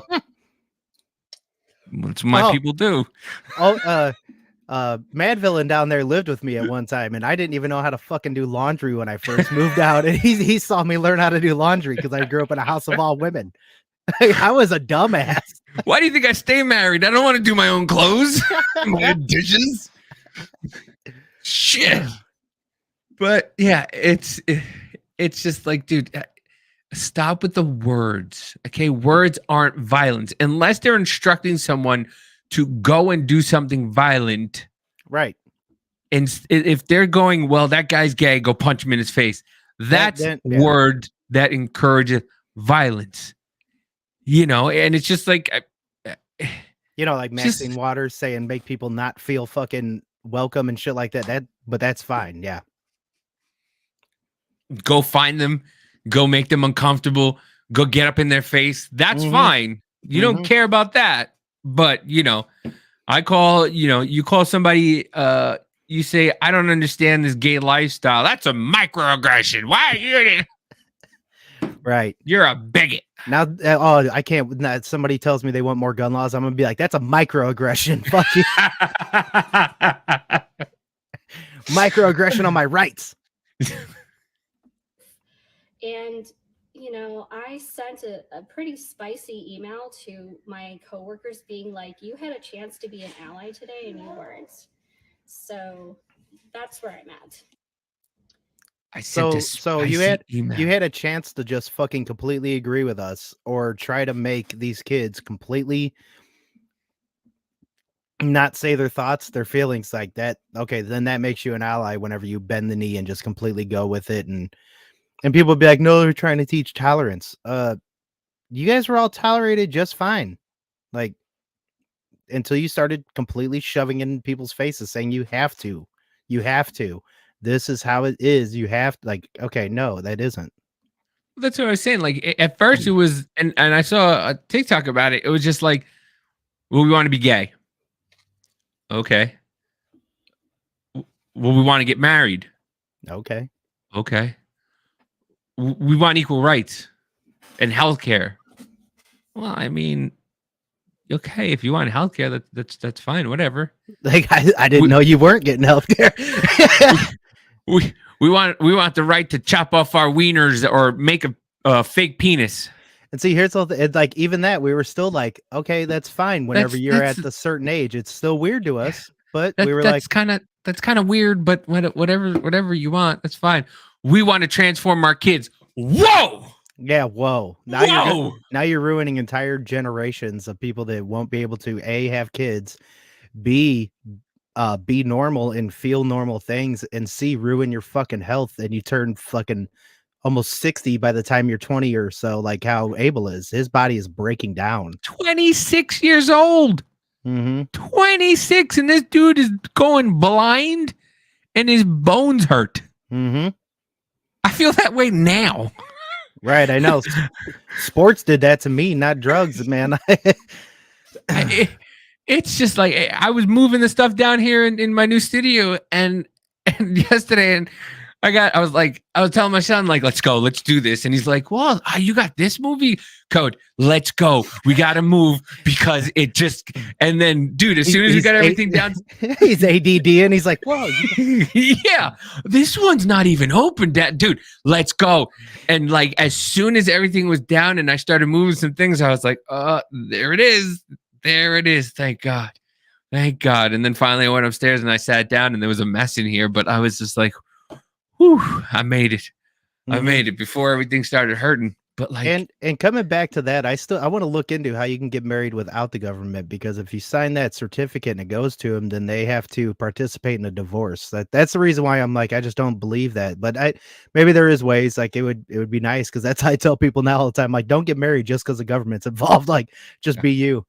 "That's what my people do." Mad Villain down there lived with me at one time, and I didn't even know how to fucking do laundry when I first moved out. And he saw me learn how to do laundry because I grew up in a house of all women. I was a dumbass. Why do you think I stay married? I don't want to do my own clothes, my own dishes. Shit. But yeah, it's just like, dude, stop with the words. Okay, words aren't violence unless they're instructing someone to go and do something violent. Right. And if they're going, well, that guy's gay, go punch him in his face. That's word that encourages violence. you know, and it's just like, You know, like Just- Maxine Waters saying make people not feel fucking welcome and shit like that. But that's fine. Yeah. go find them, go make them uncomfortable, go get up in their face. That's Mhm. fine. You don't Mhm. care about that. But, you know, you call somebody, you say, I don't understand this gay lifestyle. That's a microaggression. Why are you? Right. You're a bigot. Now, I can't. Now, somebody tells me they want more gun laws. I'm gonna be like, that's a microaggression. Fuck you. Microaggression on my rights. And, you know, I sent a pretty spicy email to my coworkers being like, you had a chance to be an ally today and you weren't. So that's where I'm at. I sent a So you spicy had email. you had a chance to just fucking completely agree with us or try to make these kids completely not say their thoughts, their feelings like that. Okay, then that makes you an ally whenever you bend the knee and just completely go with it and people be like, no, they're trying to teach tolerance. You guys were all tolerated just fine. Like until you started completely shoving in people's faces saying you have to. This is how it is. You have like, okay, no, that isn't. That's what I was saying. Like at first it was, and I saw a TikTok about it. It was just like, well, we want to be gay. Okay. Well, we want to get married. Okay. Okay. We want equal rights and healthcare. Well, I mean, okay, if you want healthcare, that's fine. Whatever. Like I didn't know you weren't getting healthcare. we want the right to chop off our wieners or make a fake penis. And see, here's all the like even that we were still like, okay, that's fine. Whenever you're at the certain age, it's still weird to us, but we were like, that's kind of weird. But whatever you want, that's fine. We want to transform our kids. Whoa. Yeah, whoa. Now you're ruining entire generations of people that won't be able to A, have kids, B, be normal and feel normal things, and C, ruin your fucking health and you turn fucking almost 60 by the time you're 20 or so, like how Abel is. His body is breaking down. 26 years old. 26, and this dude is going blind and his bones hurt. I feel that way now. Right, I know. Sports did that to me, not drugs, man. It's just like I was moving the stuff down here in my new studio, and yesterday, and I was telling my son, like, let's go, let's do this, and he's like, well, you got this movie code, let's go, we gotta move because it just, and then, dude, as soon as we got everything down, he's ADD, and he's like, whoa, yeah, this one's not even open, dude, let's go. And like as soon as everything was down and I started moving some things, I was like, there it is, thank God. And then finally I went upstairs and I sat down and there was a mess in here, but I was just like, whew, I made it. I made it before everything started hurting. But like, and coming back to that, I want to look into how you can get married without the government, because if you sign that certificate and it goes to them, then they have to participate in a divorce. That's the reason why I'm like, I just don't believe that. But maybe there is ways. Like it would be nice, because that's how I tell people now all the time. Like, don't get married just because the government's involved. Like, just be you.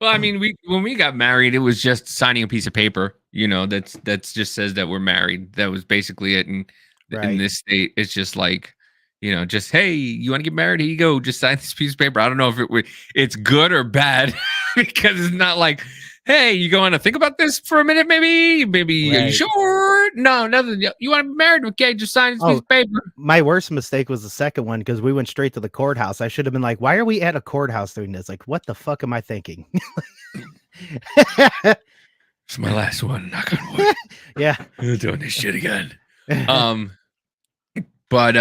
Well, I mean, when we got married, it was just signing a piece of paper. You know, that's just says that we're married. That was basically it. And in this state, it's just like, you know, just, hey, you want to get married? Here you go. Just sign this piece of paper. I don't know if it's good or bad because it's not like, hey, you going to think about this for a minute? Maybe, are you sure? No, nothing. You want to be married? Okay, just sign this piece of paper. My worst mistake was the second one, because we went straight to the courthouse. I should have been like, why are we at a courthouse doing this? Like, what the fuck am I thinking? It's my last one. Knock on wood. Yeah. We're doing this shit again. But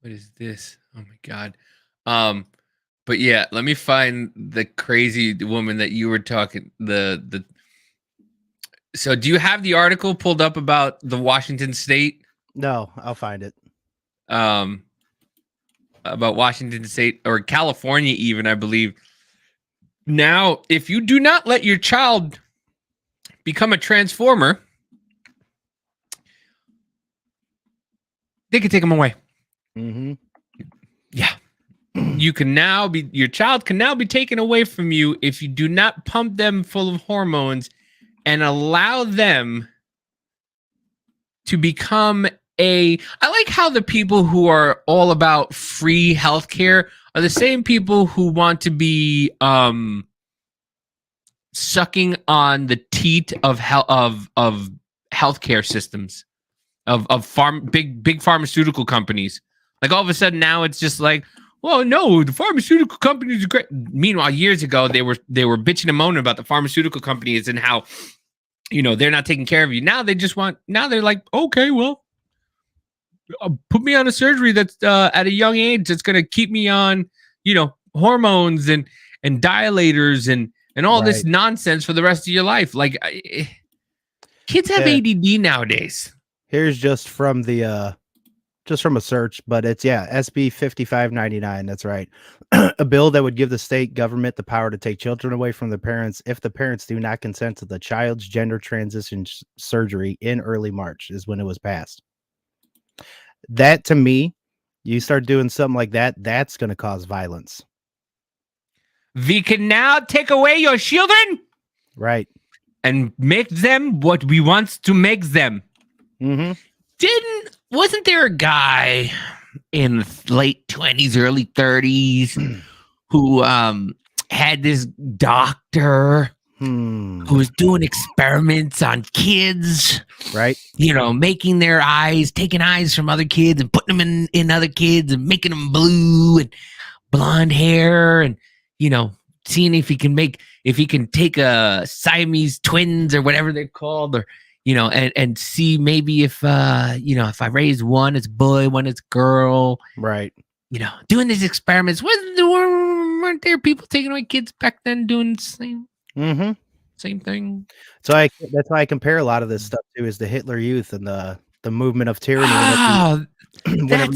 what is this? Oh my God. But yeah, let me find the crazy woman that you were talking. So do you have the article pulled up about the Washington State? No, I'll find it. About Washington State or California, even, I believe. Now, if you do not let your child become a transformer, they can take them away. Mm-hmm. Yeah. Your child can now be taken away from you if you do not pump them full of hormones and allow them to become I like how the people who are all about free healthcare are the same people who want to be sucking on the teat of healthcare systems of big pharmaceutical companies. Like all of a sudden now it's just like, well, no, the pharmaceutical companies are great. Meanwhile, years ago they were bitching and moaning about the pharmaceutical companies and how, they're not taking care of you. Now they're like, okay, well, put me on a surgery that's at a young age that's going to keep me on, hormones and dilators and all this nonsense for the rest of your life. Like kids have ADD nowadays. Here's just from a search, but it's SB 5599. That's right. A bill that would give the state government the power to take children away from their parents if the parents do not consent to the child's gender transition surgery in early March is when it was passed. That, to me, you start doing something like that, that's going to cause violence. We can now take away your children, right, and make them what we want to make them. Mm-hmm. Wasn't there a guy in the late 20s, early 30s who had this doctor who was doing experiments on kids, right? Making their eyes, taking eyes from other kids and putting them in other kids and making them blue and blonde hair and, seeing if he can take a Siamese twins or whatever they're called, or, and see maybe if I raise one, it's boy, one, it's girl. Right. Doing these experiments. Weren't there people taking away kids back then doing the same thing? So that's why I compare a lot of this stuff to is the Hitler Youth and the movement of tyranny. Whenever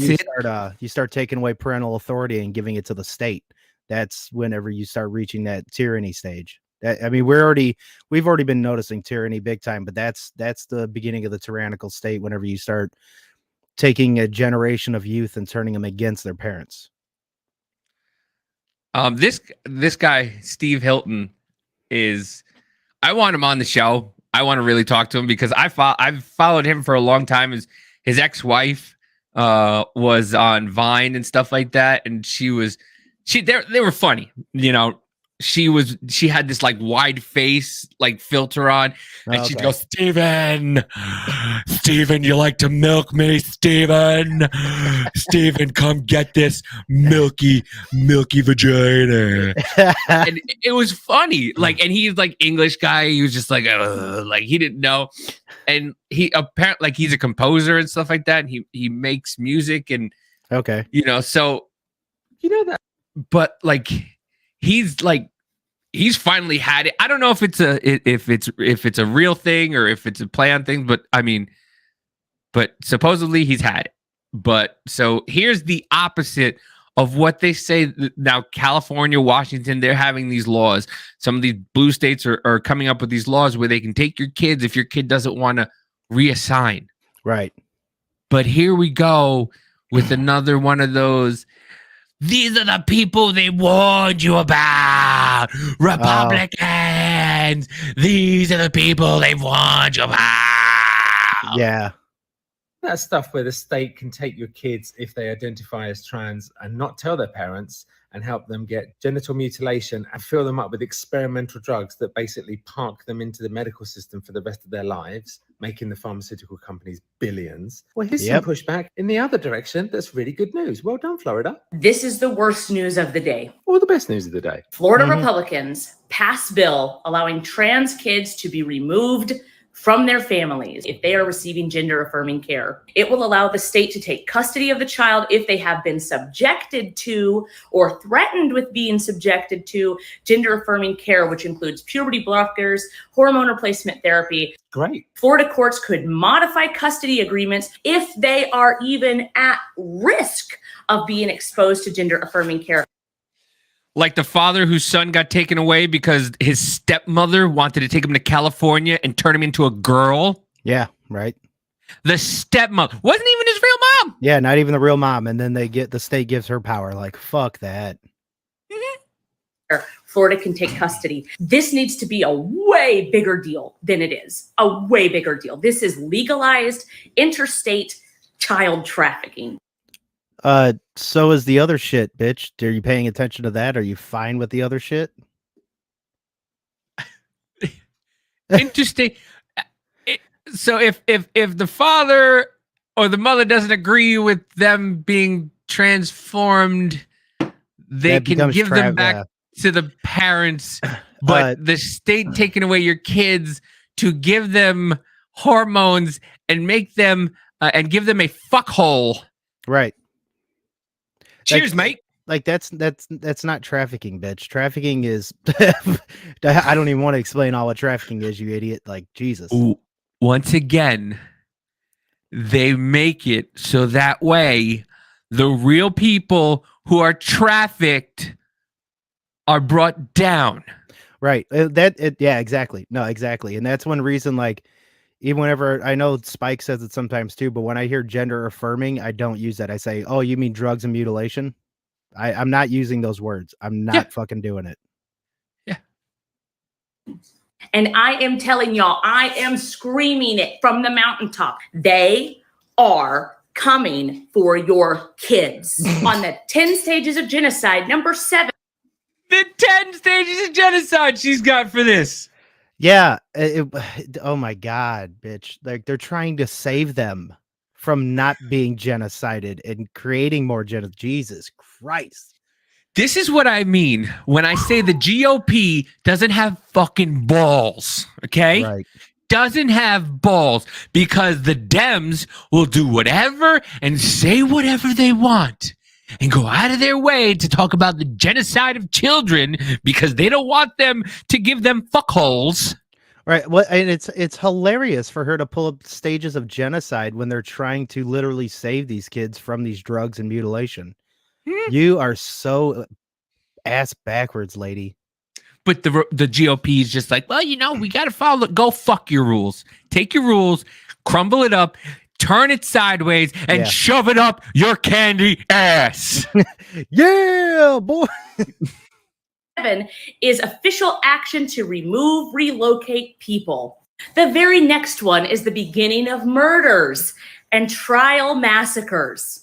you start taking away parental authority and giving it to the state, that's whenever you start reaching that tyranny stage. We've already been noticing tyranny big time, but that's the beginning of the tyrannical state whenever you start taking a generation of youth and turning them against their parents. This guy, Steve Hilton, I want him on the show. I want to really talk to him because I've followed him for a long time. His ex-wife was on Vine and stuff like that, and they were funny, she had this like wide face, like filter on, and she'd go, Steven, you like to milk me, Steven, come get this milky vagina. And it was funny. Like, and he's like English guy. He was just like he didn't know. And he apparently, like, he's a composer and stuff like that. And he makes music and, so, that, but like, he's finally had it. I don't know if it's a real thing or if it's a play on thing, but supposedly he's had it. But so here's the opposite of what they say now. California, Washington, they're having these laws. Some of these blue states are coming up with these laws where they can take your kids if your kid doesn't want to reassign. Right. But here we go with another one of those. These are the people they warned you about. Republicans. These are the people they warned you about. Yeah. That stuff where the state can take your kids if they identify as trans and not tell their parents and help them get genital mutilation and fill them up with experimental drugs that basically park them into the medical system for the rest of their lives, making the pharmaceutical companies billions. Well, here's some pushback in the other direction. That's really good news. Well done, Florida. This is the worst news of the day. Or the best news of the day. Florida Republicans pass bill allowing trans kids to be removed from their families if they are receiving gender-affirming care. It will allow the state to take custody of the child if they have been subjected to or threatened with being subjected to gender-affirming care, which includes puberty blockers, hormone replacement therapy. Great. Florida courts could modify custody agreements if they are even at risk of being exposed to gender-affirming care. Like the father whose son got taken away because his stepmother wanted to take him to California and turn him into a girl. Yeah, right. The stepmother wasn't even his real mom. Yeah, not even the real mom, and then the state gives her power. Like, fuck that. Florida can take custody. This needs to be a way bigger deal than it is. A way bigger deal. This is legalized interstate child trafficking. So is the other shit, bitch. Are you paying attention to that? Are you fine with the other shit? Interesting. So if the father or the mother doesn't agree with them being transformed, they can give them back to the parents, but the state taking away your kids to give them hormones and make them and give them a fuckhole. Right. Cheers, mate. Like that's not trafficking, bitch. Trafficking is I don't even want to explain all what trafficking is, you idiot. Like, Jesus. Once again, they make it so that way the real people who are trafficked are brought down. Right. Yeah, exactly. No, exactly. And that's one reason, like, even whenever I know Spike says it sometimes too, but when I hear gender affirming, I don't use that. I say, oh, you mean drugs and mutilation? I'm not using those words. I'm not fucking doing it. Yeah. And I am telling y'all, I am screaming it from the mountaintop. They are coming for your kids. On the 10 stages of genocide, number 7. The 10 stages of genocide she's got for this. Yeah. Oh my God, bitch. Like, they're trying to save them from not being genocided and creating more Jesus Christ. This is what I mean when I say the GOP doesn't have fucking balls, okay? Right. Doesn't have balls, because the Dems will do whatever and say whatever they want and go out of their way to talk about the genocide of children because they don't want them to give them fuckholes. Right. Well, and it's hilarious for her to pull up stages of genocide when they're trying to literally save these kids from these drugs and mutilation. You are so ass backwards, lady. But the GOP is just like, well, we got to go fuck your rules. Take your rules, crumble it up, turn it sideways, and shove it up your candy ass. Yeah, boy. 7 is official action to relocate people. The very next one is the beginning of murders and trial massacres.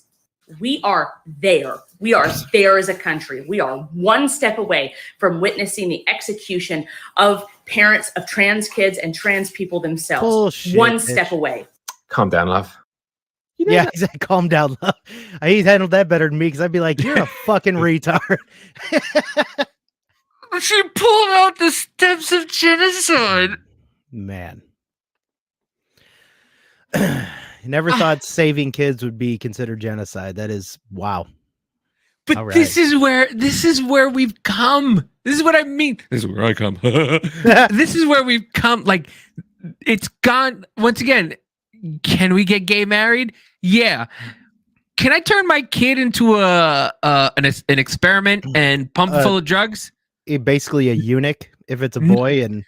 We are there. We are there as a country. We are one step away from witnessing the execution of parents of trans kids and trans people themselves. Bullshit, one bitch. step away. Calm down, love. Yeah, exactly. Calm down, love. He's handled that better than me, because I'd be like, you're a fucking retard. She pulled out the steps of genocide. Man. Never thought saving kids would be considered genocide. That is wow. But All right. this is where we've come. This is what I mean. This is where I come. This is where we've come. Like, it's gone. Once again, can we get gay married? Yeah. Can I turn my kid into an experiment and pump full of drugs? Basically a eunuch if it's a boy, and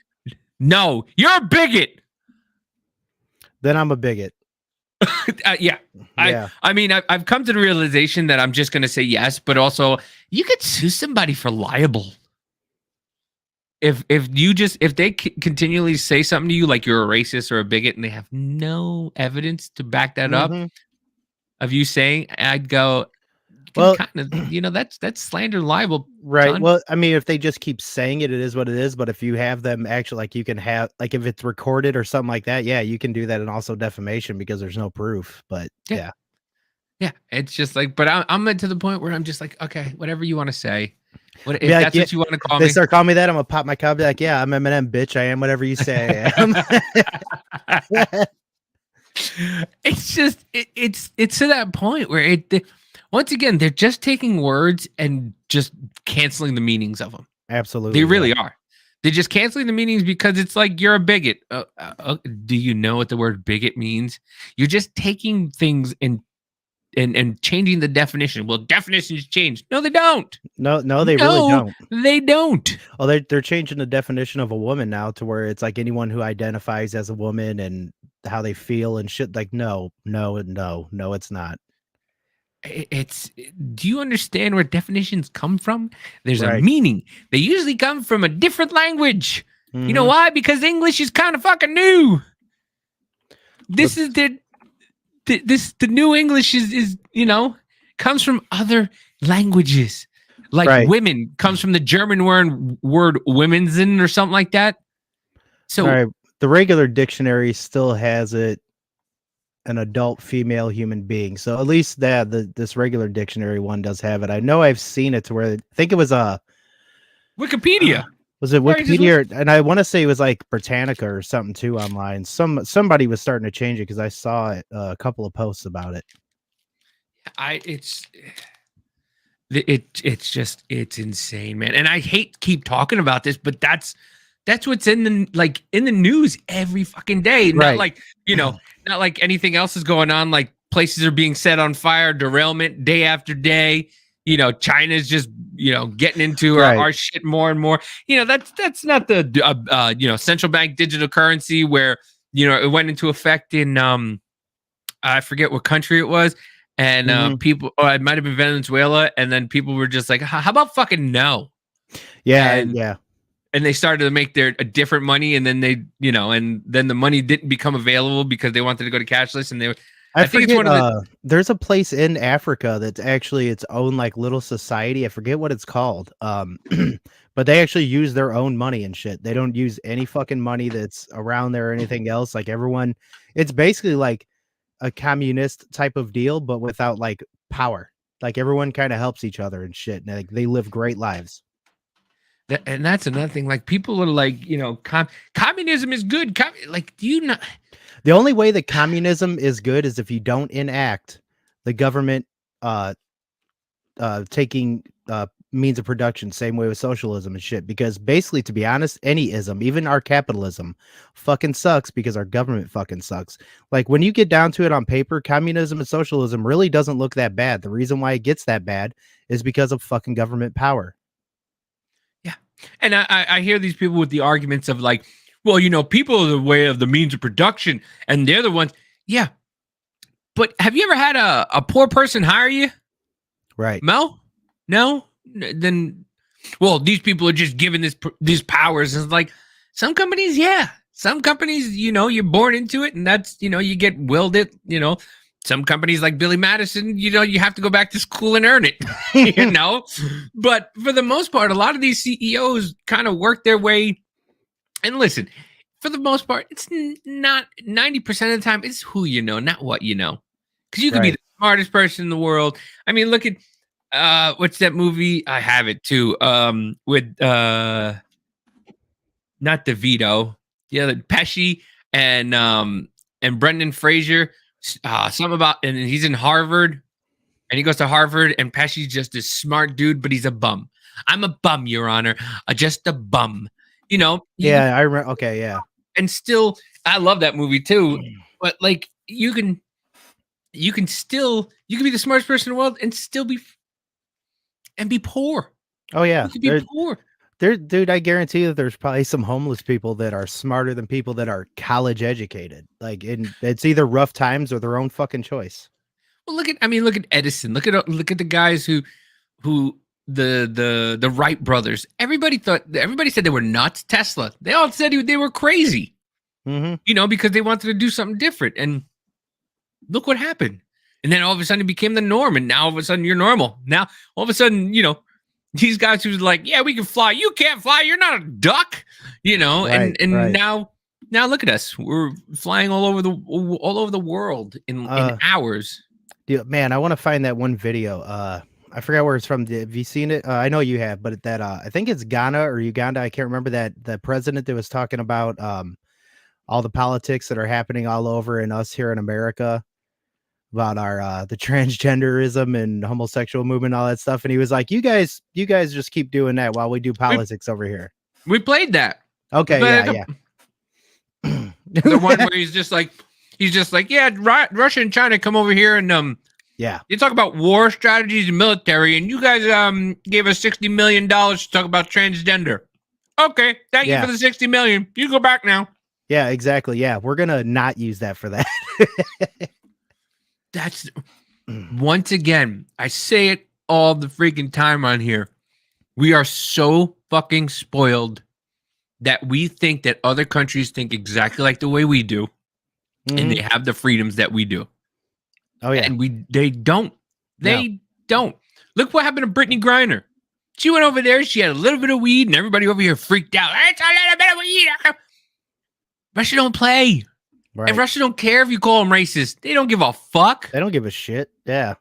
no, you're a bigot. Then I'm a bigot. Yeah. I mean, I've come to the realization that I'm just going to say yes, but also you could sue somebody for libel. If they continually say something to you like you're a racist or a bigot and they have no evidence to back that up of you saying, I'd go, well, kind of, that's slander and libel. Right. Son. Well, I mean, if they just keep saying it, it is what it is. But if you have them actually, like, you can have, like, if it's recorded or something like that, yeah, you can do that. And also defamation, because there's no proof. But yeah. It's just like, but I'm to the point where I'm just like, okay, whatever you want to say. If Yeah, that's what you want to call me. They start calling me that, I'm gonna pop my cup, be like, yeah, I'm Eminem, bitch. I am whatever you say I am. It's just it's to that point where once again, they're just taking words and just canceling the meanings of them. Absolutely. They really are. They're just canceling the meanings because it's like, you're a bigot. Do you know what the word bigot means? You're just taking things and changing the definition. Well, definitions change. No, they don't. No, they really don't. They don't. Oh, they're changing the definition of a woman now to where it's like anyone who identifies as a woman and how they feel and shit. Like, no, it's not. it's do you understand where definitions come from? There's a Right. meaning. They usually come from a different language. You know Mhm. why? Because English is kind of fucking new. This is the new English is comes from other languages. Like Right. women comes from the German word womensen or something like that. So All right, the regular dictionary still has it an adult female human being. So at least this regular dictionary one does have it. I know I've seen it to where I think it was Wikipedia. was it Sorry, just Wikipedia? And I want to say it was like Britannica or something too online. Somebody was starting to change it because I saw it, a couple of posts about it. It's insane, man. And I hate to keep talking about this, but that's what's in the news every fucking day. Not Right. like, not like anything else is going on. Like places are being set on fire, derailment day after day. China's just, getting into Right. our shit more and more. That's not the central bank digital currency where, it went into effect in I forget what country it was. And people, it might have been Venezuela, and then people were just like, "How about fucking no?" Yeah, And they started to make a different money, and then they, and then the money didn't become available because they wanted to go to cashless, and I think forget, it's one of the there's a place in Africa that's actually its own like little society. I forget what it's called. But they actually use their own money and shit. They don't use any fucking money that's around there or anything else. Like everyone, it's basically like a communist type of deal, but without like power. Like everyone kind of helps each other and shit. And like they live great lives. and that's another thing. Like people are like, communism is good. Like, do you not? The only way that communism is good is if you don't enact the government taking means of production, same way with socialism and shit. Because basically, to be honest, any ism, even our capitalism, fucking sucks because our government fucking sucks. Like when you get down to it on paper, communism and socialism really doesn't look that bad. The reason why it gets that bad is because of fucking government power. Yeah. And I hear these people with the arguments of like, well, people are the way of the means of production, and they're the ones. Yeah. But have you ever had a poor person hire you? Right. Mel? No? Then, well, these people are just given these powers. And it's like some companies, yeah. Some companies, you're born into it, and that's, you get willed it, Some companies like Billy Madison, you have to go back to school and earn it, But for the most part, a lot of these CEOs kind of work their way. And listen, for the most part, it's not 90% of the time, it's who you know, not what you know. Because you could be the smartest person in the world. I mean, look at what's that movie? I have it too. With not DeVito, the other Pesci and Brendan Fraser. Something about, and he's in Harvard, and he goes to Harvard, and Pesci's just this smart dude, but he's a bum. I'm a bum, Your Honor, just a bum. Yeah, I remember. Okay, yeah. And still, I love that movie too. But like, you can be the smartest person in the world and still be poor. Oh yeah, You could be poor. Dude, I guarantee that there's probably some homeless people that are smarter than people that are college educated. Like, it's either rough times or their own fucking choice. Well, look at Edison. Look at the guys who the Wright brothers. Everybody said they were nuts. Tesla. They all said they were crazy. Mm-hmm. Because they wanted to do something different. And look what happened. And then all of a sudden it became the norm. And now all of a sudden you're normal. Now all of a sudden, these guys who's like, yeah, we can fly. You can't fly. You're not a duck. Right, and right. now look at us. We're flying all over the world in hours. Dude, man, I want to find that one video. I forgot where it's from. Have you seen it? I know you have, but that I think it's Ghana or Uganda. I can't remember that the president that was talking about all the politics that are happening all over in us here in America about our the transgenderism and homosexual movement, all that stuff. And he was like, you guys just keep doing that while we do politics over here. We played that. Okay, yeah. The one where he's just like, yeah, Russia and China come over here and yeah, you talk about war strategies and military, and you guys gave us $60 million to talk about transgender. Okay, thank you for the $60 million. You go back now. Yeah, exactly. Yeah, we're gonna not use that for that. once again, I say it all the freaking time on here. We are so fucking spoiled that we think that other countries think exactly like the way we do, and they have the freedoms that we do. Oh yeah, and they don't. They don't. Look what happened to Brittany Griner. She went over there. She had a little bit of weed, and everybody over here freaked out. It's a little bit of weed. Russia don't play. Right. And Russia don't care if you call them racist. They don't give a fuck. They don't give a shit. Yeah.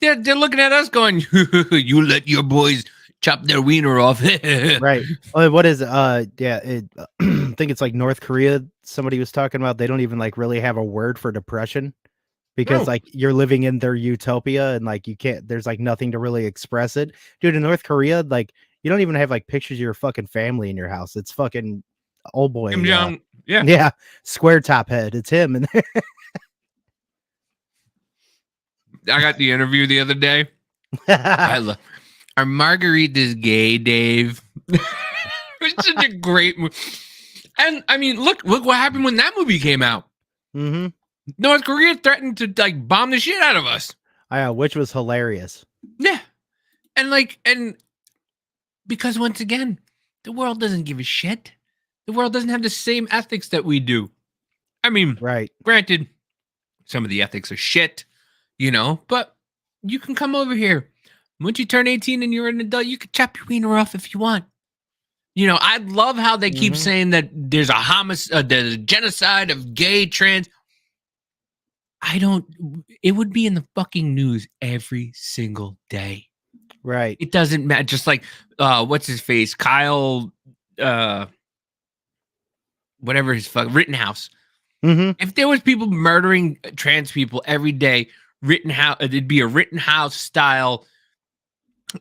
They're looking at us going, you let your boys chop their wiener off. Right. Oh, what is I think it's like North Korea. Somebody was talking about they don't even like really have a word for depression because like you're living in their utopia and like you can't, there's like nothing to really express it. Dude, in North Korea, like you don't even have like pictures of your fucking family in your house. It's fucking old boy. Kim Jong, yeah. Square top head. It's him. And I got the interview the other day. I love. Are margaritas gay, Dave? It's such a great movie. And I mean, look what happened when that movie came out. Mm-hmm. North Korea threatened to like bomb the shit out of us. Which was hilarious. Yeah. And because once again, the world doesn't give a shit. The world doesn't have the same ethics that we do. I mean, right. Granted, some of the ethics are shit, but you can come over here. Once you turn 18 and you're an adult, you can chop your wiener off if you want. I love how they keep saying that there's there's a genocide of gay, trans. It would be in the fucking news every single day. Right. It doesn't matter. Just like, what's his face? Kyle, whatever his Rittenhouse. If there was people murdering trans people every day, it'd be a Rittenhouse style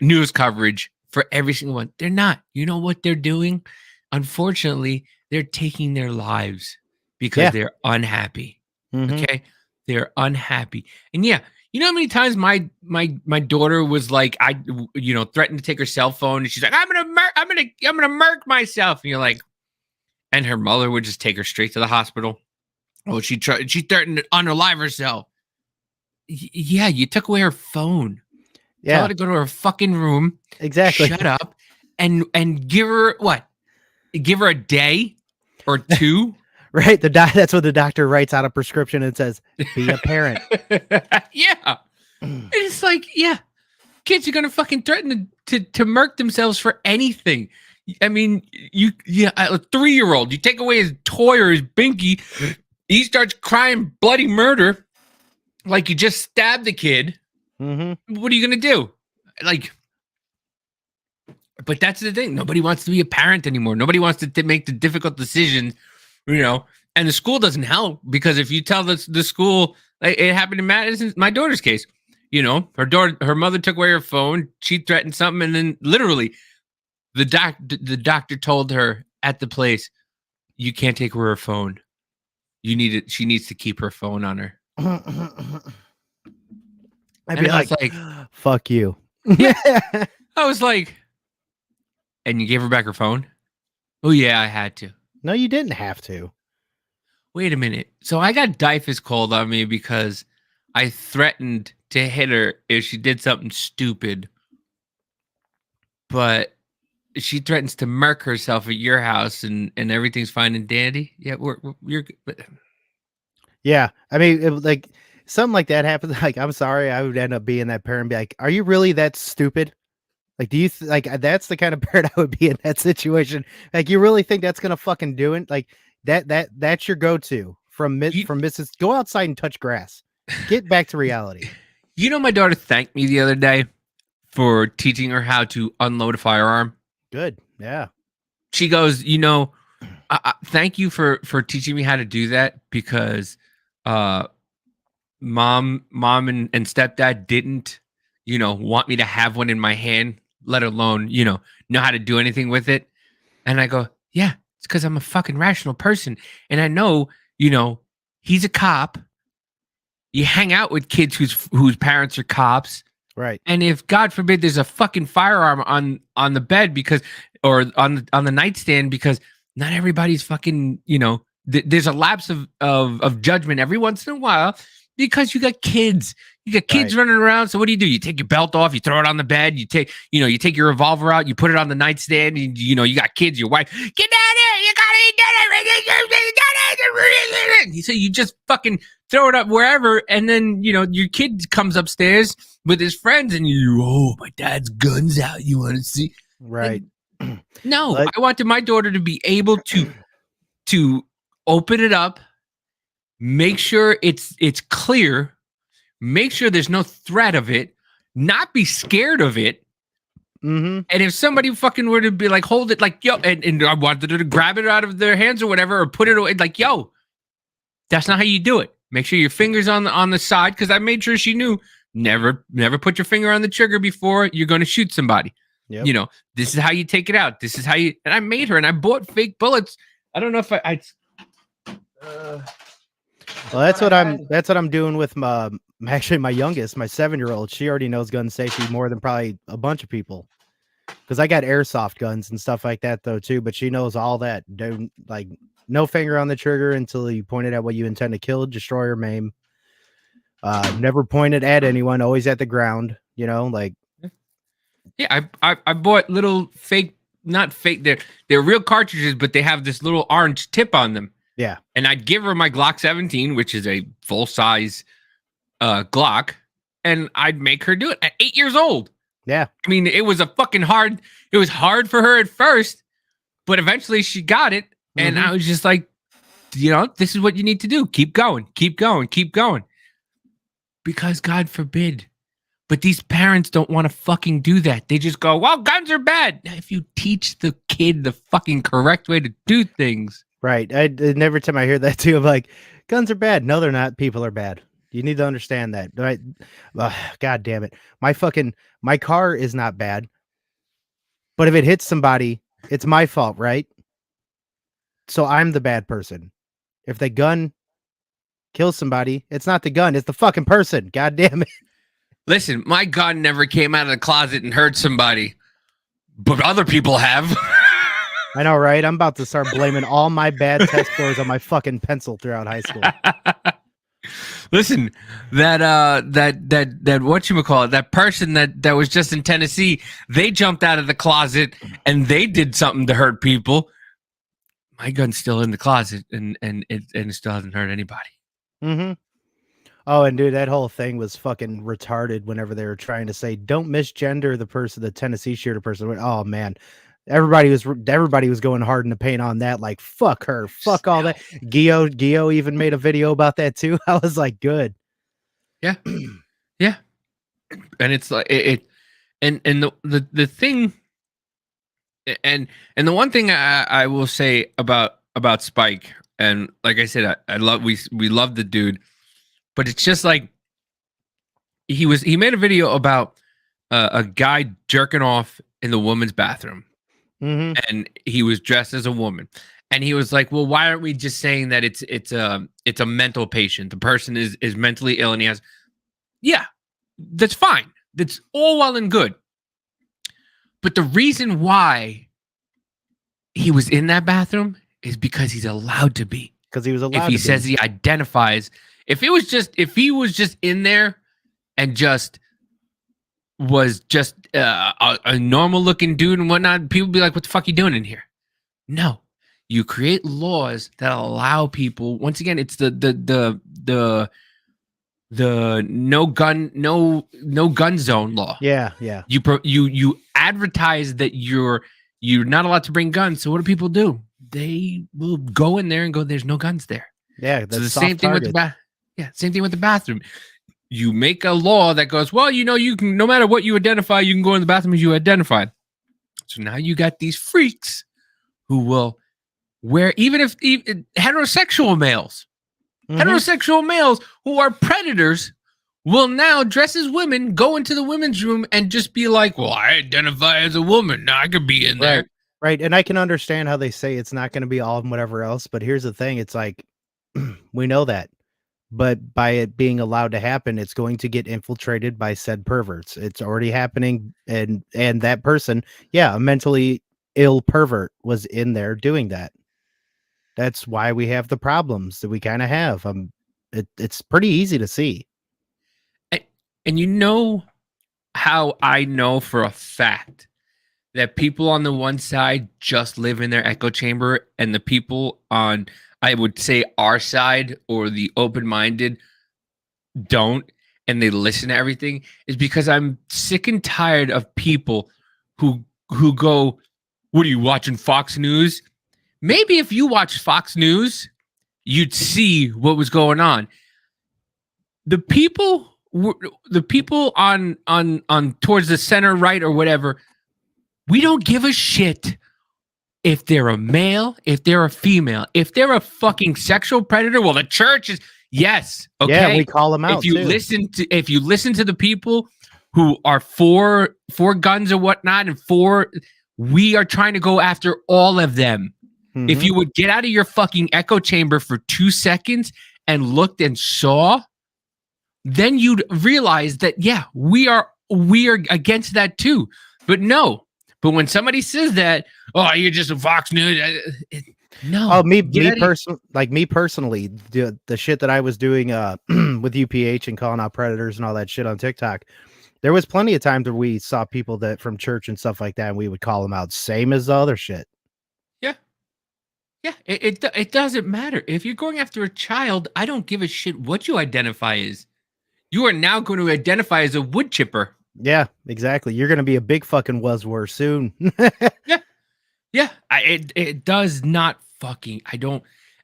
news coverage for every single one. They're not. You know what they're doing? Unfortunately, they're taking their lives because they're unhappy. Okay? They're unhappy. And yeah, you know how many times my daughter was like, threatened to take her cell phone and she's like, I'm gonna murk myself. And you're like, and her mother would just take her straight to the hospital. Oh, she threatened to unalive herself. Yeah, you took away her phone. Tell her to go to her fucking room. Exactly. Shut up and give her what? Give her a day or two. Right. That's what the doctor writes out a prescription and says, be a parent. Yeah. And it's like, yeah, kids are going to fucking threaten to murk themselves for anything. I mean, a 3-year-old, you take away his toy or his binky, he starts crying bloody murder like you just stabbed the kid. What are you going to do? But that's the thing. Nobody wants to be a parent anymore. Nobody wants to make the difficult decisions, and the school doesn't help because if you tell the school, it happened in Madison, my daughter's case, her mother took away her phone. She threatened something. And then literally the doctor told her at the place, you can't take her phone. She needs to keep her phone on her. I'd be like, fuck you. I was like, and you gave her back her phone? Oh, yeah, I had to. No, you didn't have to. Wait a minute. So I got DYFS called on me because I threatened to hit her if she did something stupid. But she threatens to murk herself at your house and everything's fine and dandy. Yeah, you're good. Yeah. I mean, like something like that happens. Like, I'm sorry, I would end up being that parent and be like, are you really that stupid? Like, do you that's the kind of parent I would be in that situation? Like, you really think that's gonna fucking do it? Like that's your go-to from Mrs. Go outside and touch grass. Get back to reality. My daughter thanked me the other day for teaching her how to unload a firearm. Good. Yeah. She goes, thank you for teaching me how to do that because mom and stepdad didn't, want me to have one in my hand, let alone, know how to do anything with it. And I go, yeah, it's because I'm a fucking rational person. And I know, he's a cop. You hang out with kids whose parents are cops. Right. And if God forbid there's a fucking firearm on the bed or on the nightstand, because not everybody's fucking, there's a lapse of judgment every once in a while because you got kids, You got kids running around. So what do? You take your belt off, you throw it on the bed, you take your revolver out, you put it on the nightstand, and you got kids, your wife, get down here, you gotta eat dinner. So you just fucking throw it up wherever, and then your kid comes upstairs with his friends, and my dad's gun's out. You want to see? Right. No, I wanted my daughter to be able to open it up, make sure it's clear, make sure there's no threat of it, not be scared of it. Mm-hmm. And if somebody fucking were to be like, hold it, like, yo, and I wanted her to grab it out of their hands or whatever, or put it away, like, yo, that's not how you do it. Make sure your finger's on the side, because I made sure she knew never put your finger on the trigger before you're going to shoot somebody. Yep. This is how you take it out. This is how you. And I made her, and I bought fake bullets. I don't know if I well, that's what I'm doing with my youngest, my 7-year-old. She already knows gun safety more than probably a bunch of people, because I got airsoft guns and stuff like that though too. But she knows all that. Don't, like, no finger on the trigger until you point it at what you intend to kill, destroy, or maim. Never point it at anyone. Always at the ground. Like. Yeah, I bought little fake, not fake. They're real cartridges, but they have this little orange tip on them. Yeah, and I'd give her my Glock 17, which is a full size Glock, and I'd make her do it at 8 years old. Yeah, I mean, it was hard for her at first, but eventually she got it, and I was just like, this is what you need to do. Keep going, keep going, keep going, because God forbid. But these parents don't want to fucking do that. They just go, well, guns are bad. If you teach the kid the fucking correct way to do things. Right. Every time I hear that too, I'm like, guns are bad. No, they're not. People are bad. You need to understand that. Right? God damn it. My car is not bad. But if it hits somebody, it's my fault, right? So I'm the bad person. If the gun kills somebody, it's not the gun. It's the fucking person. God damn it. Listen, my gun never came out of the closet and hurt somebody, but other people have. I know, right? I'm about to start blaming all my bad test scores on my fucking pencil throughout high school. Listen, that whatchamacallit, that person that was just in Tennessee, they jumped out of the closet and they did something to hurt people. My gun's still in the closet and it still hasn't hurt anybody. Mm-hmm. Oh, and dude, that whole thing was fucking retarded whenever they were trying to say, don't misgender the Tennessee shooter person. Oh man, everybody was going hard in the paint on that. Like, fuck her, fuck all that. Gio even made a video about that too. I was like, good. Yeah. Yeah. And it's like and the thing, and the one thing I will say about Spike, and like I said, we love the dude. But it's just like he made a video about a guy jerking off in the woman's bathroom, and he was dressed as a woman, and he was like, "Well, why aren't we just saying that it's a mental patient? The person is mentally ill, and he has, yeah, that's fine. That's all well and good. But the reason why he was in that bathroom is because he's allowed to be. Because he was allowed. If he says he identifies." If he was just in there and was just a normal looking dude and whatnot, people would be like, what the fuck are you doing in here? No, you create laws that allow people, once again, it's the no gun zone law. Yeah. You advertise that you're not allowed to bring guns. So what do people do? They will go in there and go, there's no guns there. Yeah, that's so the same thing with the same thing with the bathroom. You make a law that goes, well, you can, no matter what you identify, you can go in the bathroom as you identified. So now you got these freaks who will wear, even heterosexual males, heterosexual males who are predators will now dress as women, go into the women's room and just be like, well, I identify as a woman. Now I could be in there. Right. And I can understand how they say it's not going to be all and whatever else. But here's the thing. It's like, we know that. But by it being allowed to happen, it's going to get infiltrated by said perverts. It's already happening. And that person, a mentally ill pervert was in there doing that. That's why we have the problems that we kind of have. It's pretty easy to see. And you know how I know for a fact that people on the one side just live in their echo chamber, and the people on, I would say, our side or the open-minded don't, and they listen to everything, is because I'm sick and tired of people who go, what are you watching, Fox News? Maybe if you watch Fox News, you'd see what was going on. The people on towards the center right or whatever, we don't give a shit if they're a male, if they're a female, if they're a fucking sexual predator. Well, the church is, yes, okay. Yeah, we call them out. If you listen to the people who are for guns or whatnot, and we are trying to go after all of them. Mm-hmm. If you would get out of your fucking echo chamber for 2 seconds and looked and saw, then you'd realize that, yeah, we are against that too. But no. But when somebody says that, oh, you're just a Fox News. No. Oh, me personally, the shit that I was doing with UPH and calling out predators and all that shit on TikTok, there was plenty of times where we saw people that from church and stuff like that, and we would call them out, same as the other shit. Yeah, it doesn't matter. If you're going after a child, I don't give a shit what you identify as. You are now going to identify as a wood chipper. Yeah, exactly. You're going to be a big fucking Wusswar soon. Yeah. It does not fucking,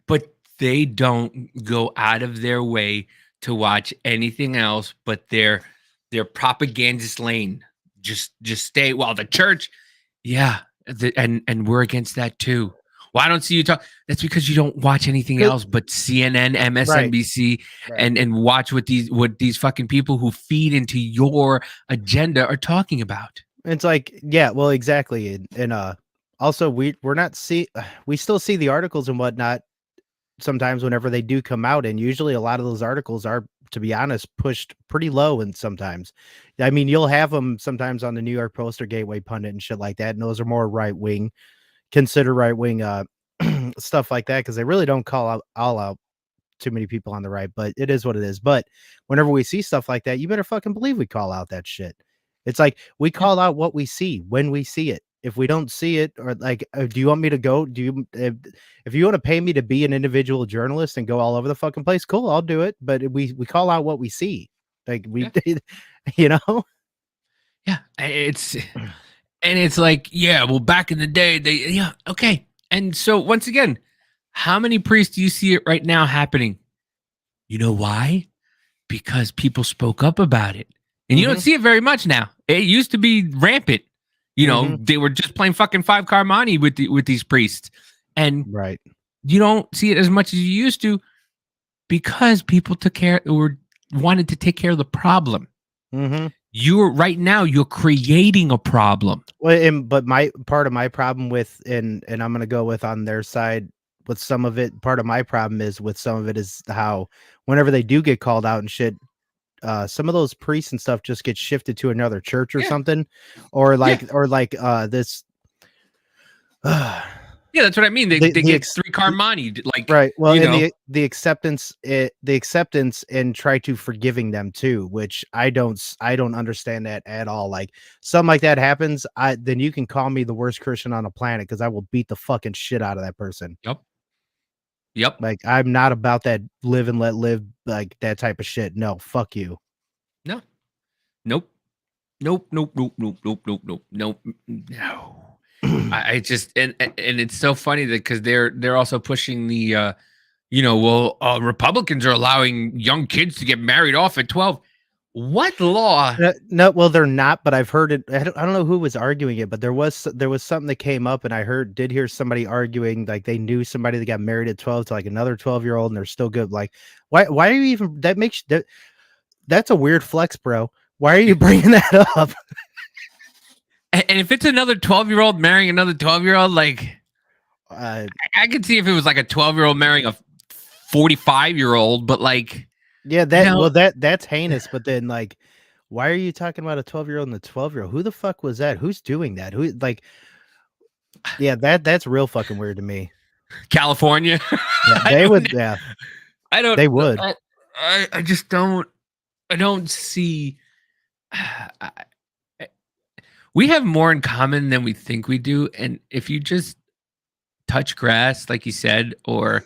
but they don't go out of their way to watch anything else but their propagandist lane. Just stay. While the church, yeah, and we're against that too. Well, I don't see you talk. That's because you don't watch anything else but CNN, MSNBC, right. and watch what these fucking people who feed into your agenda are talking about. It's like, yeah, well, exactly, and also we still see the articles and whatnot sometimes whenever they do come out, and usually a lot of those articles are, to be honest, pushed pretty low, and sometimes, I mean, you'll have them sometimes on the New York Post or Gateway Pundit and shit like that, and those are more right wing. Consider right-wing stuff like that, because they really don't call out too many people on the right, but it is what it is. But whenever we see stuff like that, you better fucking believe we call out that shit. It's like we call out what we see when we see it. If we don't see it, or like, do you want me to go? If you want to pay me to be an individual journalist and go all over the fucking place, cool, I'll do it. But we call out what we see, like we, you know. Yeah, And it's like, yeah, well, back in the day, okay. And so once again, how many priests do you see it right now happening? You know why? Because people spoke up about it. And you don't see it very much now. It used to be rampant. You know, they were just playing fucking 5-car money with these priests. And right, you don't see it as much as you used to because people took care or wanted to take care of the problem. You're creating a problem. Well, but part of my problem with, and I'm going to go with on their side with some of it, part of my problem is with some of it is how whenever they do get called out and shit, some of those priests and stuff just get shifted to another church or something, or like this. Yeah, that's what I mean. They get 3-car money, like, right. Well, and the acceptance and try to forgiving them too, which I don't understand that at all. Like something like that happens, then you can call me the worst Christian on the planet because I will beat the fucking shit out of that person. Yep. Like I'm not about that live and let live, like that type of shit. No, fuck you. Nope. I just and it's so funny that because they're also pushing the Republicans are allowing young kids to get married off at 12. What law? No, well, they're not, but I've heard it. I don't know who was arguing it, but there was something that came up, and I did hear somebody arguing like they knew somebody that got married at 12 to like another 12-year-old, and they're still good. Like, why are you even? That's a weird flex, bro. Why are you bringing that up? And if it's another 12-year-old marrying another 12-year-old, like, I could see if it was like a 12-year-old marrying a 45-year-old, but like. Yeah, that's heinous. But then, like, why are you talking about a 12-year-old and a 12-year-old? Who the fuck was that? Who's doing that? Who, like, yeah, that's real fucking weird to me. California, yeah, they would. Yeah, I don't. They would. I just don't. I don't see we have more in common than we think we do. And if you just touch grass, like you said, and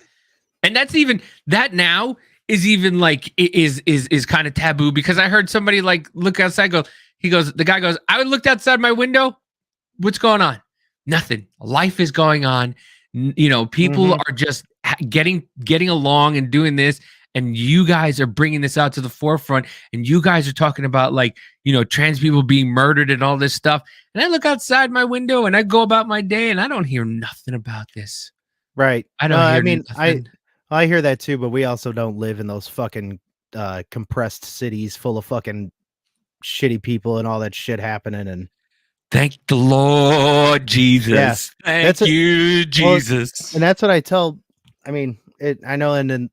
that's even that now is even like is kind of taboo, because I heard somebody like look outside, the guy goes, I looked outside my window. What's going on? Nothing. Life is going on. People are just getting along and doing this. And you guys are bringing this out to the forefront. And you guys are talking about trans people being murdered and all this stuff. And I look outside my window and I go about my day and I don't hear nothing about this. Right. I don't hear nothing. I hear that too, but we also don't live in those fucking compressed cities full of fucking shitty people and all that shit happening. And thank the Lord Jesus. Yeah, Thank you, Jesus. And that's what I tell. I mean, I know, and then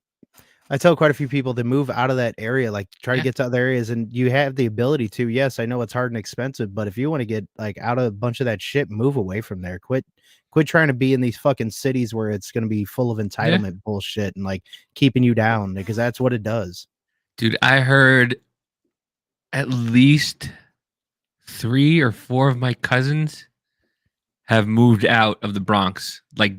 I tell quite a few people to move out of that area, like try to get to other areas, and you have the ability to. Yes, I know it's hard and expensive, but if you want to get like out of a bunch of that shit, move away from there. Quit trying to be in these fucking cities where it's going to be full of entitlement bullshit and like keeping you down, because that's what it does. Dude, I heard at least 3 or 4 of my cousins have moved out of the Bronx. Like,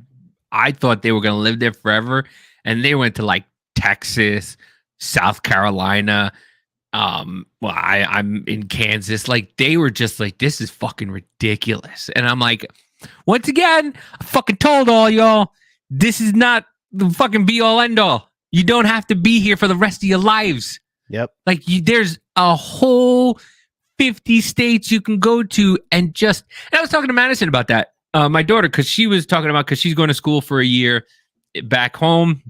I thought they were going to live there forever, and they went to like Texas, South Carolina. I'm in Kansas. Like, they were just like, this is fucking ridiculous. And I'm like, once again, I fucking told all y'all, this is not the fucking be all end all. You don't have to be here for the rest of your lives. Yep. Like, there's a whole 50 states you can go to, and I was talking to Madison about that. My daughter, because she's going to school for a year back home,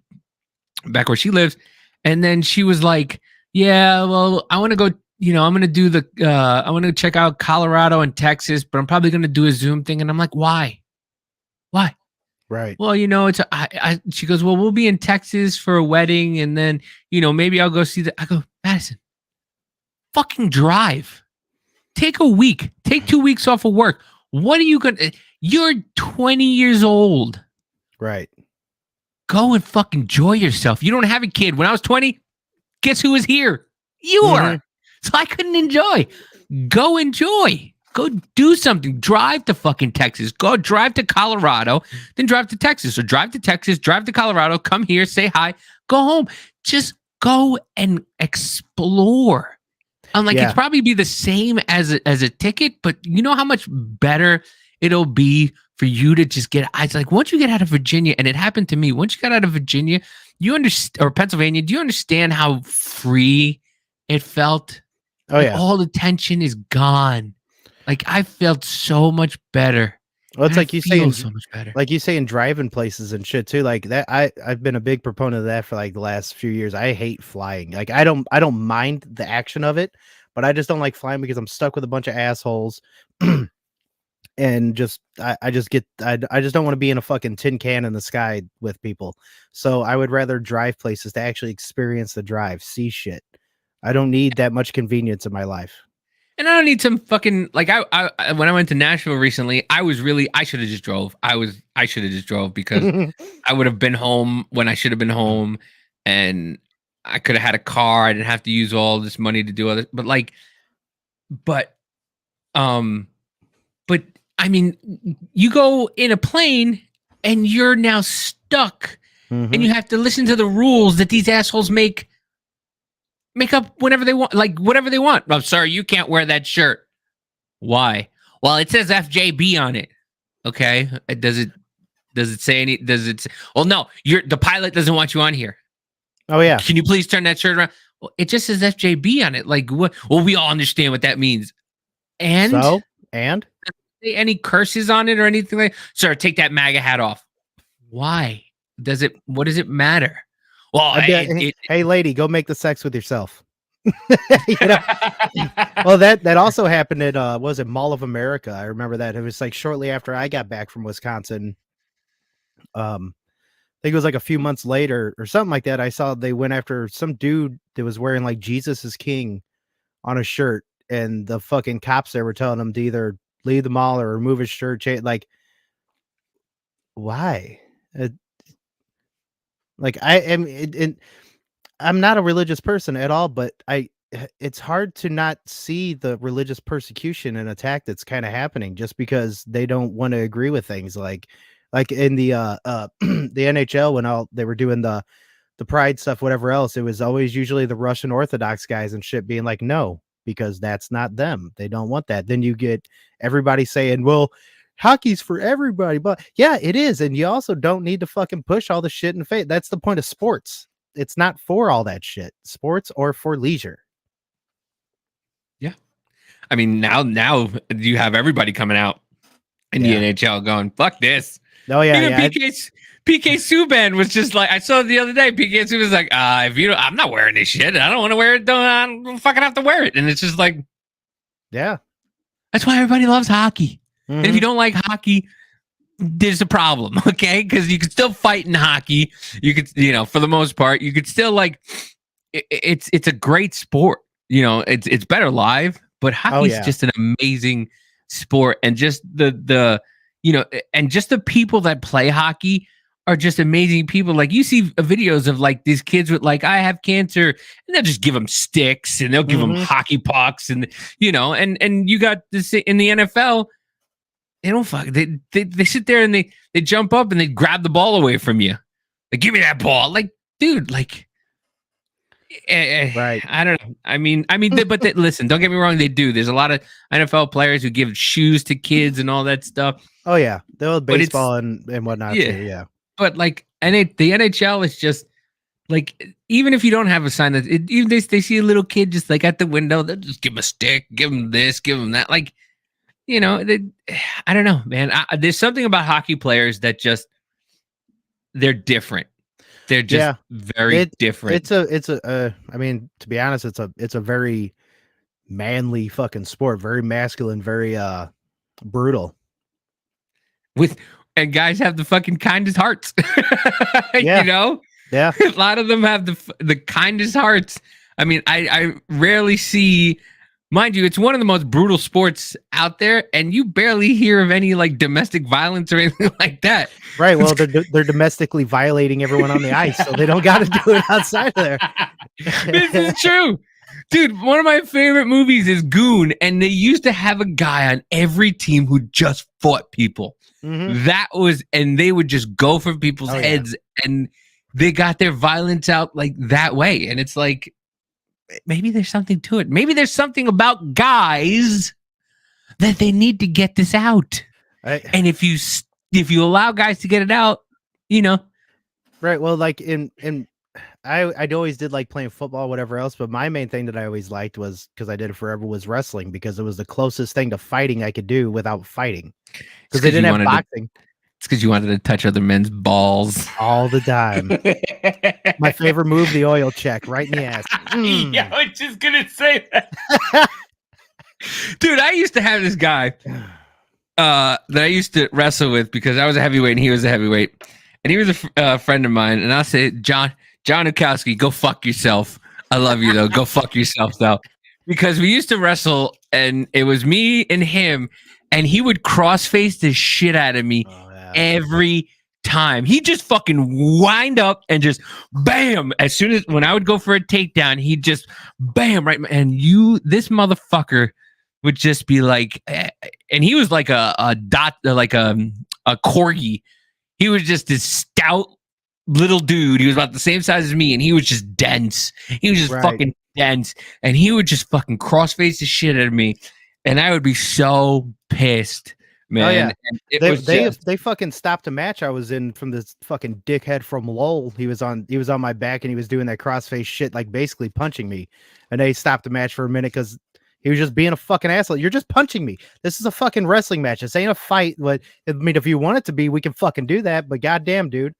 back where she lives. And then she was like, yeah, well, I want to go, I'm going to do I want to check out Colorado and Texas, but I'm probably going to do a Zoom thing. And I'm like, why? Right. Well, she goes, well, we'll be in Texas for a wedding. And then, maybe I'll go see I go, Madison, fucking drive. Take a week. Take 2 weeks off of work. What are you going to... You're 20 years old. Right. Go and fucking enjoy yourself. You don't have a kid. When I was 20, guess who was here? You are. So I couldn't enjoy. Go enjoy. Go do something. Drive to fucking Texas. Go drive to Colorado, then drive to Texas. Or drive to Texas, drive to Colorado, come here, say hi, go home. Just go and explore. I'm like, it'd probably be the same as a ticket, but you know how much better it'll be for you to just get. It's like, once you get out of Virginia, and it happened to me. Once you got out of Virginia, you understand, or Pennsylvania, do you understand how free it felt? Oh yeah, all the tension is gone. Like, I felt so much better. Well, it's like you say, so much better. Like you say, in driving places and shit too. Like that, I've been a big proponent of that for like the last few years. I hate flying. Like I don't mind the action of it, but I just don't like flying because I'm stuck with a bunch of assholes. And I just don't want to be in a fucking tin can in the sky with people. So I would rather drive places to actually experience the drive, see shit. I don't need that much convenience in my life. And I don't need some fucking, like, I when I went to Nashville recently, I should have just drove. I should have just drove because I would have been home when I should have been home, and I could have had a car. I didn't have to use all this money to do other, but I mean, you go in a plane and you're now stuck, and you have to listen to the rules that these assholes make up whenever they want, like whatever they want. I'm sorry, you can't wear that shirt. Why? Well, it says FJB on it. Okay. Does it say any, well, no, the pilot doesn't want you on here. Oh yeah. Can you please turn that shirt around? Well, it just says FJB on it. Like, what? Well, we all understand what that means. And any curses on it or anything like, sir, take that MAGA hat off. Why? What does it matter? Well, hey, lady, go make the sex with yourself. Well, that also happened at was it Mall of America? I remember that. It was like shortly after I got back from Wisconsin. I think it was like a few months later or something like that. I saw they went after some dude that was wearing like Jesus is King on a shirt, and the fucking cops there were telling him to either leave the mall or remove his shirt. Like, why? Like, I'm not a religious person at all, but it's hard to not see the religious persecution and attack that's kind of happening just because they don't want to agree with things like in the the NHL when they were doing the pride stuff, whatever else, it was always usually the Russian Orthodox guys and shit being like, no, because that's not them. They don't want that. Then you get everybody saying, well, hockey's for everybody, but yeah, it is. And you also don't need to fucking push all the shit in faith. That's the point of sports. It's not for all that shit. Sports or for leisure. Yeah. I mean, now you have everybody coming out in the NHL going, fuck this. Oh yeah. Even PK Subban was just like, I saw it the other day. PK Subban was like, if you don't, I'm not wearing this shit. I don't want to wear it. I don't fucking have to wear it. And it's just like, yeah, that's why everybody loves hockey. And if you don't like hockey, there's a problem, okay? Because you can still fight in hockey. You could, for the most part, you could still like. It's a great sport. It's better live, but hockey's just an amazing sport, and just the and just the people that play hockey are just amazing people. Like you see videos of like these kids with like, I have cancer, and they'll just give them sticks and they'll give them hockey pucks, and and you got this in the NFL. They don't fuck. They sit there and they jump up and they grab the ball away from you. Like, give me that ball. Like, dude, like, right. I don't know. I mean, listen, don't get me wrong. They do. There's a lot of NFL players who give shoes to kids and all that stuff. Oh yeah. They'll baseball and whatnot. Yeah. Too, yeah. But like, the NHL is just like, even if you don't have a sign that even they see a little kid just like at the window, they'll just give him a stick, give him this, give him that. Like, I don't know, man. There's something about hockey players that just, they're different. They're just very different. I mean, to be honest, it's a very manly fucking sport, very masculine, very brutal. And guys have the fucking kindest hearts. Yeah. Yeah. A lot of them have the kindest hearts. I mean, I rarely see. Mind you, it's one of the most brutal sports out there, and you barely hear of any like domestic violence or anything like that. Right. Well, they're domestically violating everyone on the ice, so they don't got to do it outside of there. This is true, dude. One of my favorite movies is Goon, and they used to have a guy on every team who just fought people. And they would just go for people's heads, and they got their violence out like that way. And it's like, maybe there's something to it. Maybe there's something about guys that they need to get this out. And if you allow guys to get it out, right. Well, like I always did like playing football, whatever else, but my main thing that I always liked was, because I did it forever, was wrestling, because it was the closest thing to fighting I could do without fighting. Because they didn't have boxing. It's because you wanted to touch other men's balls all the time. My favorite move, the oil check, right in the ass. Yeah, I was just gonna say that. Dude, I used to have this guy that I used to wrestle with, because I was a heavyweight and he was a heavyweight, and he was a friend of mine. And I'll say, John Ukowski, go fuck yourself. I love you though. Go fuck yourself though, because we used to wrestle, and it was me and him, and he would crossface the shit out of me every time. He just fucking wind up and just bam. As soon as when I would go for a takedown, he'd just bam right. And this motherfucker would just be like, and he was like a corgi. He was just this stout little dude. He was about the same size as me, and he was just dense. He was just fucking dense, and he would just fucking crossface the shit out of me, and I would be so pissed. Man, oh, yeah. And they fucking stopped a match I was in from this fucking dickhead from Lowell. He was on my back, and he was doing that crossface shit, like basically punching me. And they stopped the match for a minute because he was just being a fucking asshole. You're just punching me. This is a fucking wrestling match. This ain't a fight. But I mean, if you want it to be, we can fucking do that. But goddamn, dude.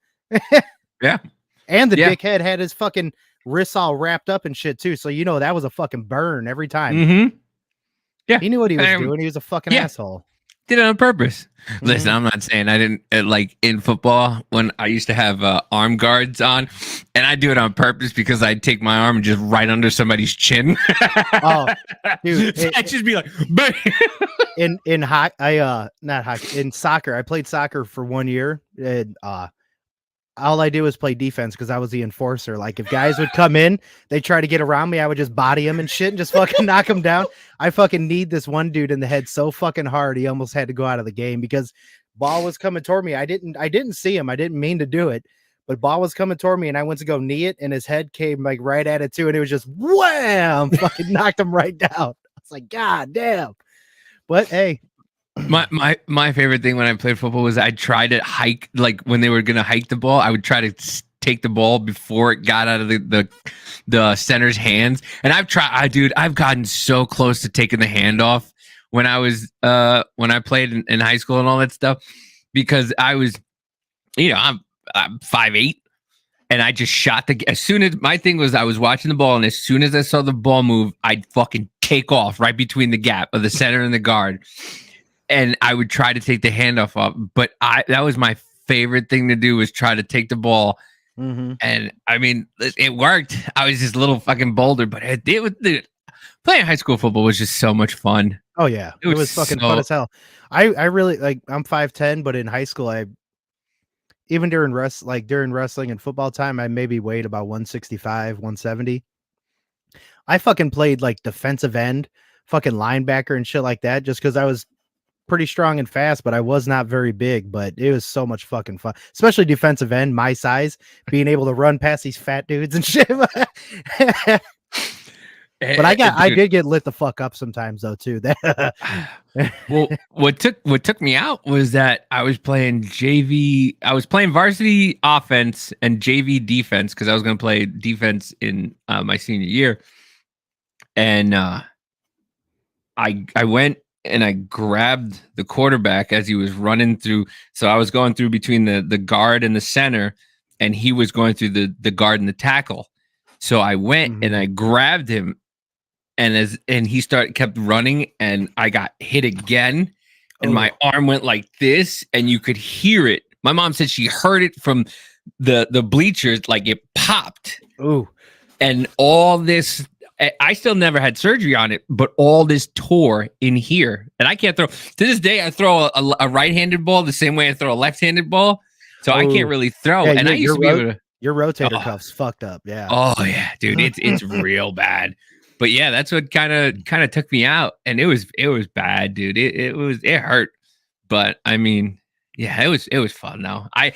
Yeah. And the dickhead had his fucking wrists all wrapped up and shit too. So that was a fucking burn every time. Mm-hmm. Yeah, he knew what he was doing. He was a fucking asshole. Did it on purpose. Listen, I'm not saying I didn't like in football when I used to have arm guards on, and I do it on purpose because I'd take my arm and just right under somebody's chin. Oh, dude, I'd just be like, bang. in hockey, not hockey, in soccer. I played soccer for 1 year, and all I do is play defense because I was the enforcer. Like if guys would come in, they try to get around me, I would just body him and shit and just fucking knock him down. I fucking kneed this one dude in the head so fucking hard he almost had to go out of the game because ball was coming toward me. I didn't see him. I didn't mean to do it, but ball was coming toward me and I went to go knee it and his head came like right at it too, and it was just wham, fucking knocked him right down. I was like, God damn. But hey. My favorite thing when I played football was I tried to hike, like when they were gonna hike the ball, I would try to take the ball before it got out of the center's hands. And I've gotten so close to taking the handoff when I played in high school and all that stuff, because I was, I'm 5'8", and I just shot as soon as my thing was I was watching the ball, and as soon as I saw the ball move, I'd fucking take off right between the gap of the center and the guard. And I would try to take the handoff up, but that was my favorite thing to do, was try to take the ball. Mm-hmm. And I mean, it worked. I was just a little fucking boulder, but playing high school football was just so much fun. Oh yeah, it was fucking fun as hell. I really like. I'm 5'10", but in high school, even during wrestling and football time, I maybe weighed about 165, 170. I fucking played like defensive end, fucking linebacker and shit like that, just because I was pretty strong and fast, but I was not very big. But it was so much fucking fun, especially defensive end, my size, being able to run past these fat dudes and shit. But I did get lit the fuck up sometimes though too. Well, what took me out was that I was playing JV. I was playing varsity offense and JV defense because I was going to play defense in my senior year, and I went and I grabbed the quarterback as he was running through. So I was going through between the guard and the center, and he was going through the guard and the tackle. So I went and I grabbed him. And he kept running, and I got hit again, and my arm went like this, and you could hear it. My mom said she heard it from the bleachers, like it popped. Ooh. And all this, I still never had surgery on it, but all this tore in here, and I can't throw. To this day, I throw a right-handed ball the same way I throw a left-handed ball, so I can't really throw. Yeah, and I used to be able to. Your rotator cuff's fucked up. Yeah. Oh yeah, dude, it's real bad. But yeah, that's what kind of took me out, and it was bad, dude. It hurt, but I mean, yeah, it was fun. Now I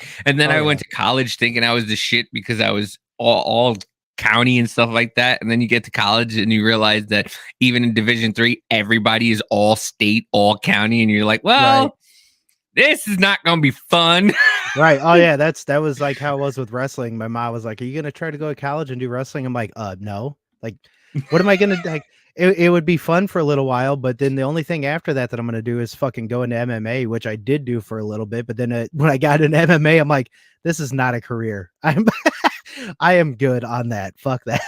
went to college thinking I was the shit because I was all county and stuff like that, and then you get to college and you realize that even in Division III, everybody is all state, all county, and you're like, well, right. This is not gonna be fun. Right. Oh yeah, that was like how it was with wrestling. My mom was like, "Are you gonna try to go to college and do wrestling?" I'm like, no. Like, what am I gonna like? It would be fun for a little while, but then the only thing after that I'm gonna do is fucking go into MMA, which I did do for a little bit. But then when I got into MMA, I'm like, this is not a career. I am good on that. Fuck that.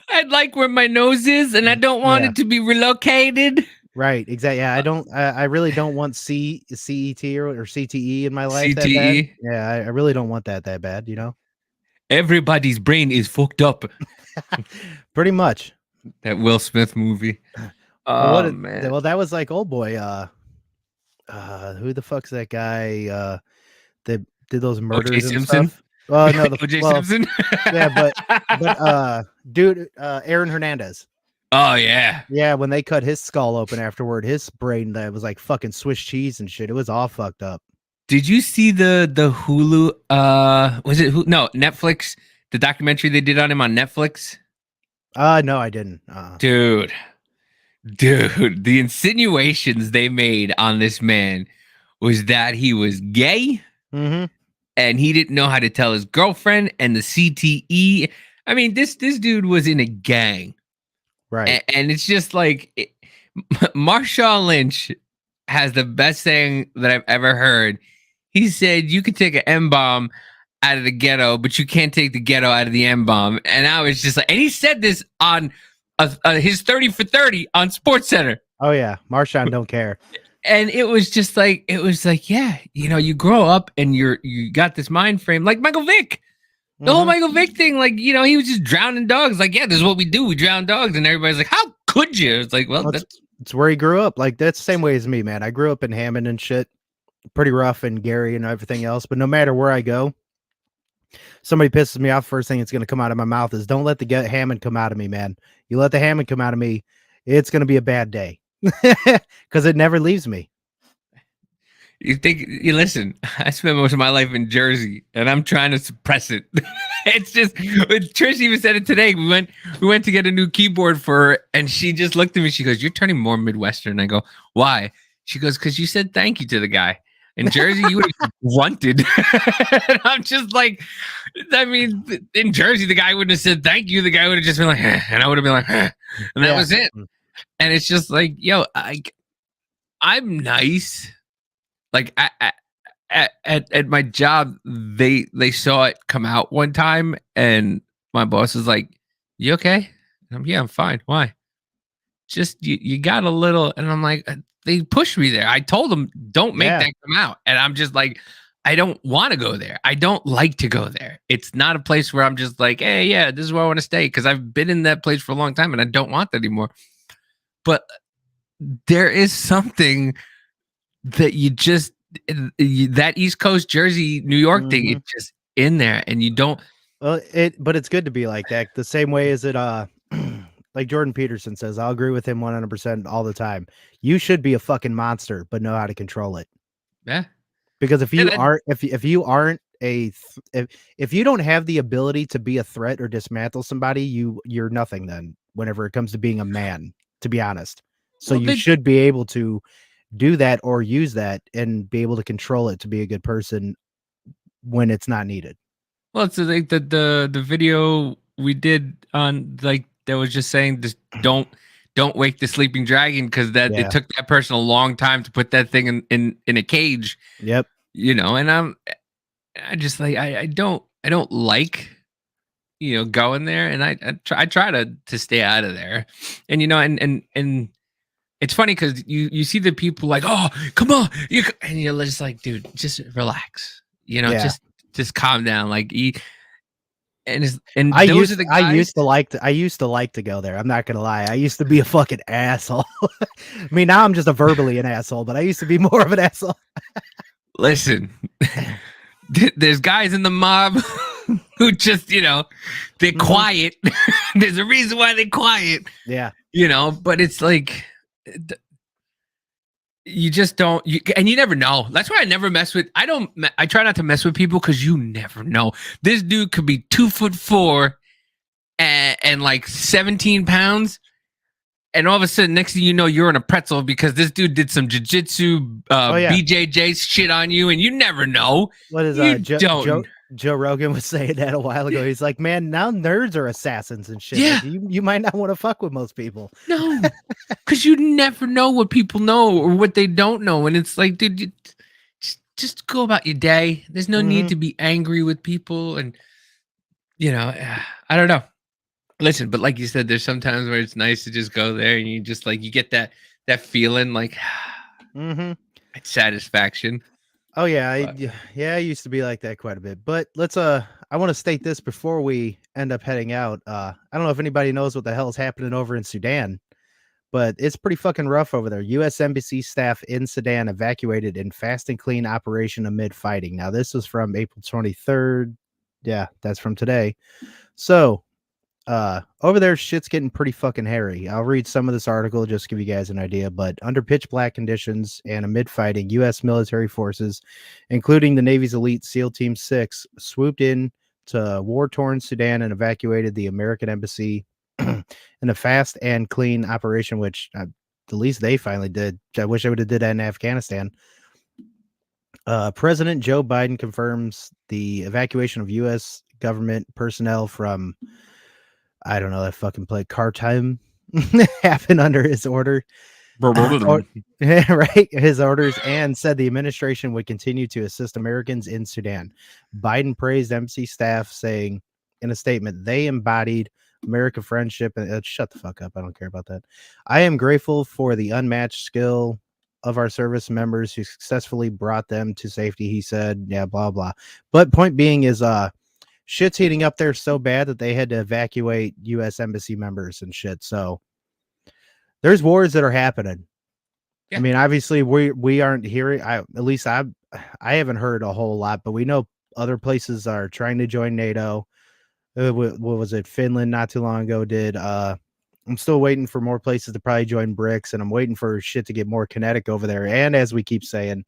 I'd like where my nose is, and I don't want it to be relocated. Right. Exactly. Yeah. I really don't want CET or CTE in my life. CTE. Yeah. I really don't want that bad. You know. Everybody's brain is fucked up. Pretty much. That Will Smith movie. Oh man. Well, that was like old boy. Who the fuck's that guy? That did those murders O.J. and Simpson? stuff. Oh no, O.J. Simpson. Yeah, but dude, Aaron Hernandez. Oh yeah. Yeah, when they cut his skull open afterward, his brain that was like fucking Swiss cheese and shit. It was all fucked up. Did you see the Hulu? Was it no Netflix? The documentary they did on him on Netflix? No, I didn't. Dude, the insinuations they made on this man was that he was gay, and he didn't know how to tell his girlfriend, and the CTE. I mean, this dude was in a gang, right? And it's just like Marshawn Lynch has the best saying that I've ever heard. He said, "You could take an M-bomb out of the ghetto, but you can't take the ghetto out of the M-bomb." And I was just like, and he said this on his 30 for 30 on SportsCenter. Oh yeah, Marshawn don't care. And it was like, yeah, you grow up and you got this mind frame like Michael Vick. The whole Michael Vick thing, like, he was just drowning dogs. Like, yeah, this is what we do. We drown dogs. And everybody's like, how could you? It's like, well, it's where he grew up. Like, that's the same way as me, man. I grew up in Hammond and shit. Pretty rough and Gary and everything else. But no matter where I go, Somebody pisses me off, first thing that's going to come out of my mouth is don't let the Hammond come out of me, man. You let the Hammond come out of me, it's going to be a bad day because it never leaves me. You listen, I spent most of my life in Jersey and I'm trying to suppress it. It's just, Trish even said it today. We went to get a new keyboard for her and she just looked at me. She goes, "You're turning more Midwestern." I go, "Why?" She goes, "Because you said thank you to the guy. In Jersey, you would have grunted." And I'm just like, I mean, in Jersey, the guy wouldn't have said thank you. The guy would have just been like, and I would have been like, and that was it. And it's just like, yo, I'm nice. Like at my job, they saw it come out one time, and my boss was like, "You okay?" Yeah, I'm fine. Why? Just you got a little, and I'm like, they pushed me there. I told them don't make that come out, and I'm just like, I don't want to go there. I don't like to go there. It's not a place where I'm just like, hey, yeah, this is where I want to stay, because I've been in that place for a long time, and I don't want that anymore. But there is something that you just that East Coast Jersey New York thing, it's just in there, and you don't. Well, but it's good to be like that. The same way as it like Jordan Peterson says, I'll agree with him 100% all the time. You should be a fucking monster, but know how to control it. Yeah. Because if you aren't, if you aren't if you don't have the ability to be a threat or dismantle somebody, you're nothing. Then, whenever it comes to being a man, to be honest, so you should be able to do that or use that and be able to control it to be a good person when it's not needed. Well, it's like the video we did on, like, that was just saying this, don't wake the sleeping dragon, because it took that person a long time to put that thing in a cage. Yep. You know, and I just like I don't like, you know, going there, and I try to stay out of there. And you know, and it's funny because you see the people like, oh, come on, and you're just like, dude, just relax, you know, just calm down, like I used to like to go there. I'm not gonna lie. I used to be a fucking asshole. I mean, now I'm just verbally an asshole, but I used to be more of an asshole. Listen, there's guys in the mob who just, you know, they're quiet. There's a reason why they're quiet. Yeah. You know, but it's like, you just don't, and you never know. That's why I never mess with, I try not to mess with people, because you never know. This dude could be 2'4" and like 17 pounds. And all of a sudden, next thing you know, you're in a pretzel because this dude did some jiu-jitsu, BJJ shit on you, and you never know. What is Joe Rogan was saying that a while ago. He's like, man, now nerds are assassins and shit. Yeah. Like, you might not want to fuck with most people. No, because you never know what people know or what they don't know. And it's like, dude, you just go about your day. There's no need to be angry with people. And, you know, I don't know. Listen, but like you said, there's sometimes where it's nice to just go there and you just like, you get that feeling like satisfaction. Oh yeah. I used to be like that quite a bit, but let's, I want to state this before we end up heading out. I don't know if anybody knows what the hell is happening over in Sudan, but it's pretty fucking rough over there. U.S. Embassy staff in Sudan evacuated in fast and clean operation amid fighting. Now this was from April 23rd. Yeah, that's from today. So, over there, shit's getting pretty fucking hairy. I'll read some of this article just to give you guys an idea. But under pitch black conditions and amid fighting, U.S. military forces, including the Navy's elite SEAL Team 6, swooped in to war-torn Sudan and evacuated the American embassy in a fast and clean operation, which at least they finally did. I wish I would have did that in Afghanistan. President Joe Biden confirms the evacuation of U.S. government personnel from, I don't know, that fucking play Khartoum happened under his order. Right, his orders, and said the administration would continue to assist Americans in Sudan. Biden praised embassy staff, saying in a statement, they embodied American friendship. And shut the fuck up. I don't care about that. I am grateful for the unmatched skill of our service members who successfully brought them to safety, he said. Yeah, blah, blah. But point being is, shit's heating up there so bad that they had to evacuate U.S. embassy members and shit. So there's wars that are happening. Yeah. I mean, obviously we aren't hearing. I haven't heard a whole lot, but we know other places are trying to join NATO. What was it? Finland not too long ago did. I'm still waiting for more places to probably join BRICS, and I'm waiting for shit to get more kinetic over there. And as we keep saying,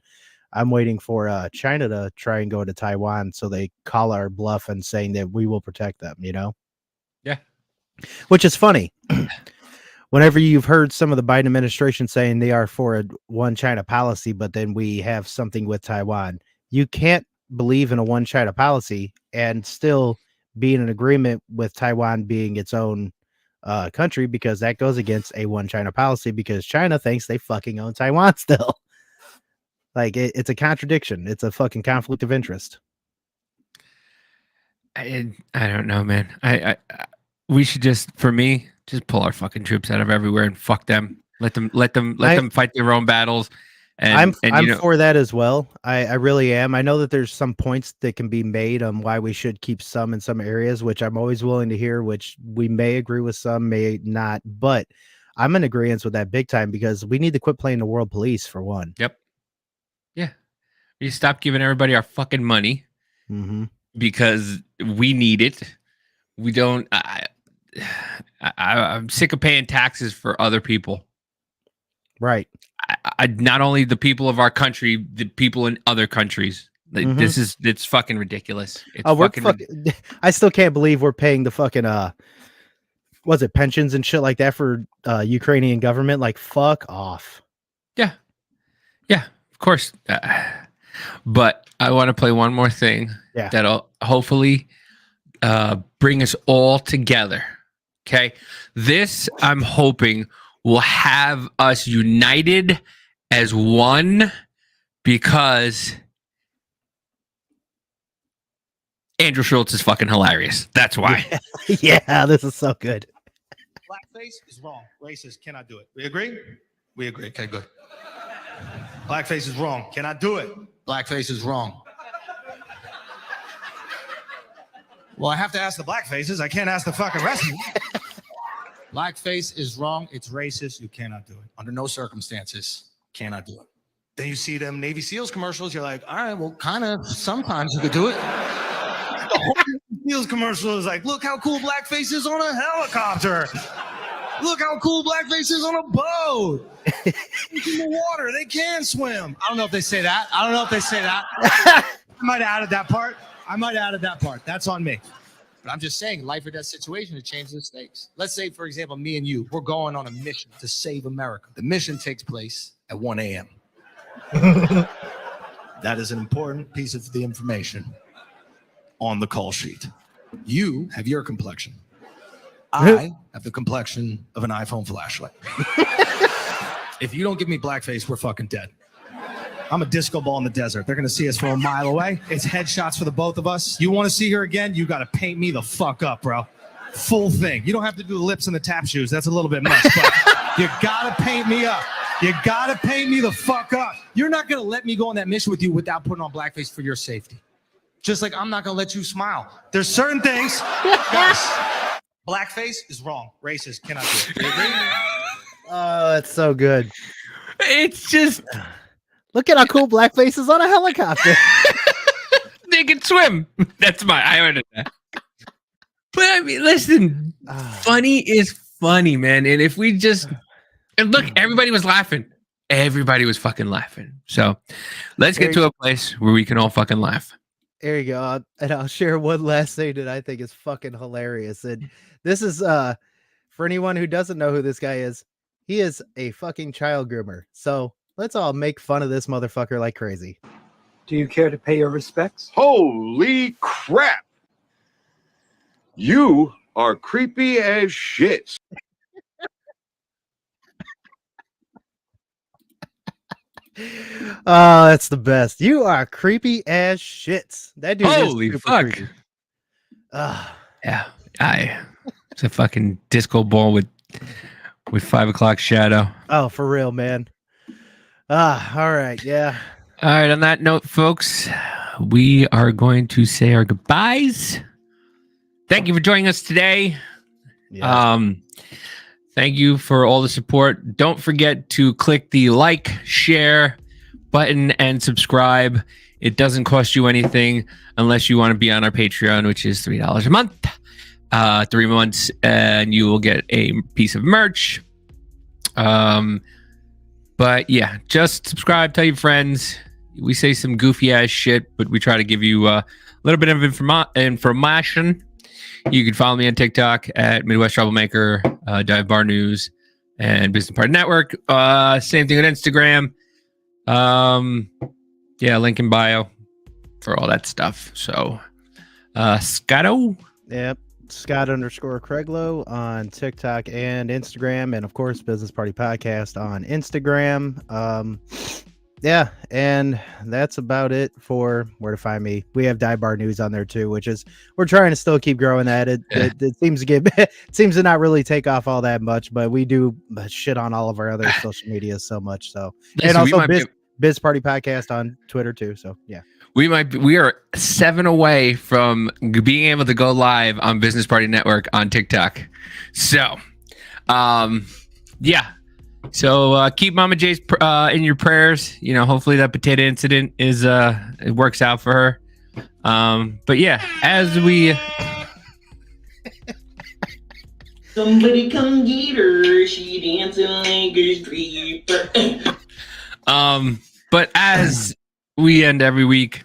I'm waiting for China to try and go to Taiwan so they call our bluff and saying that we will protect them, you know? Yeah. Which is funny. Whenever you've heard some of the Biden administration saying they are for a one China policy, but then we have something with Taiwan, you can't believe in a one China policy and still be in an agreement with Taiwan being its own country, because that goes against a one China policy, because China thinks they fucking own Taiwan still. Like it's a contradiction. It's a fucking conflict of interest. I don't know, man. I we should just pull our fucking troops out of everywhere and fuck them. Let them fight their own battles. And I'm for that as well. I really am. I know that there's some points that can be made on why we should keep some in some areas, which I'm always willing to hear, which we may agree with, some may not, but I'm in agreement with that big time, because we need to quit playing the world police, for one. Yep. Yeah. We stop giving everybody our fucking money because we need it. We don't. I'm sick of paying taxes for other people. Right. Not only the people of our country, the people in other countries. Like, it's fucking ridiculous. It's I still can't believe we're paying the fucking was it pensions and shit like that for Ukrainian government? Like, fuck off. Yeah, of course. But I want to play one more thing that'll hopefully bring us all together. Okay, this I'm hoping will have us united as one, because Andrew Schultz is fucking hilarious. That's why. Yeah, this is so good. Blackface is wrong. Racist cannot do it. We agree? We agree. Okay, good. Blackface is wrong. Cannot do it. Blackface is wrong. Well, I have to ask the blackfaces. I can't ask the fucking rest of them. Blackface is wrong. It's racist. You cannot do it. Under no circumstances. Cannot do it. Then you see them Navy SEALs commercials. You're like, all right, well, kind of sometimes you could do it. SEALs commercial is like, look how cool blackface is on a helicopter. Look how cool blackface is on a boat. In the water, they can swim. I don't know if they say that. I might have added that part. That's on me. But I'm just saying, life or death situation to change the stakes. Let's say, for example, me and you, we're going on a mission to save America. The mission takes place at 1 a.m. That is an important piece of the information on the call sheet. You have your complexion. I have the complexion of an iPhone flashlight. If you don't give me blackface, we're fucking dead. I'm a disco ball in the desert. They're going to see us from a mile away. It's headshots for the both of us. You want to see her again? You got to paint me the fuck up, bro. Full thing. You don't have to do the lips and the tap shoes. That's a little bit much, but you got to paint me up. You got to paint me the fuck up. You're not going to let me go on that mission with you without putting on blackface for your safety. Just like I'm not going to let you smile. There's certain things. Guys, blackface is wrong. Racist cannot do it. Do you agree? Oh, that's so good. It's just... Look at how cool blackface is on a helicopter. They can swim. I heard that. But I mean, listen, funny is funny, man. And if we just... And look, everybody was laughing. Everybody was fucking laughing. So let's get to a place where we can all fucking laugh. There you go. And I'll share one last thing that I think is fucking hilarious. And this is for anyone who doesn't know who this guy is, he is a fucking child groomer. So let's all make fun of this motherfucker like crazy. Do you care to pay your respects? Holy crap! You are creepy as shit. Oh, that's the best. You are creepy as shits. That dude Holy is super fuck. creepy. Yeah. It's a fucking disco ball with 5 o'clock shadow. Oh, for real, man. All right. Yeah. All right. On that note, folks, we are going to say our goodbyes. Thank you for joining us today. Yeah. Thank you for all the support. Don't forget to click the like, share button and subscribe It doesn't cost you anything unless you want to be on our Patreon, which is $3 a month. 3 months, and you will get a piece of merch. But yeah, just subscribe, tell your friends. We say some goofy ass shit, but we try to give you a little bit of information. You can follow me on TikTok at Midwest Troublemaker, Dive Bar News, and Business Party Network. Same thing on Instagram. Yeah, link in bio for all that stuff. So, Scotto. Yep. Scott_Craiglow on TikTok and Instagram, and of course Business Party Podcast on Instagram. Yeah, and that's about it for where to find me. We have Dive Bar News on there too, which is we're trying to still keep growing that. It seems to it seems to not really take off all that much, but we do shit on all of our other social media so much. So Listen, and also Biz Party Podcast on Twitter too. So yeah. We are 7 away from being able to go live on Business Party Network on TikTok. So, yeah. So keep Mama J's in your prayers. You know, hopefully that potato incident is it works out for her. But yeah, as we somebody come get her, she dancing like a stripper. But as we end every week,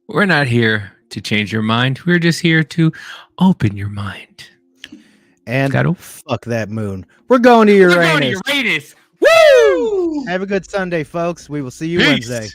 we're not here to change your mind. We're just here to open your mind. And fuck that moon. We're going to Uranus. We're going to Uranus. Woo! Have a good Sunday, folks. We will see you Peace. Wednesday.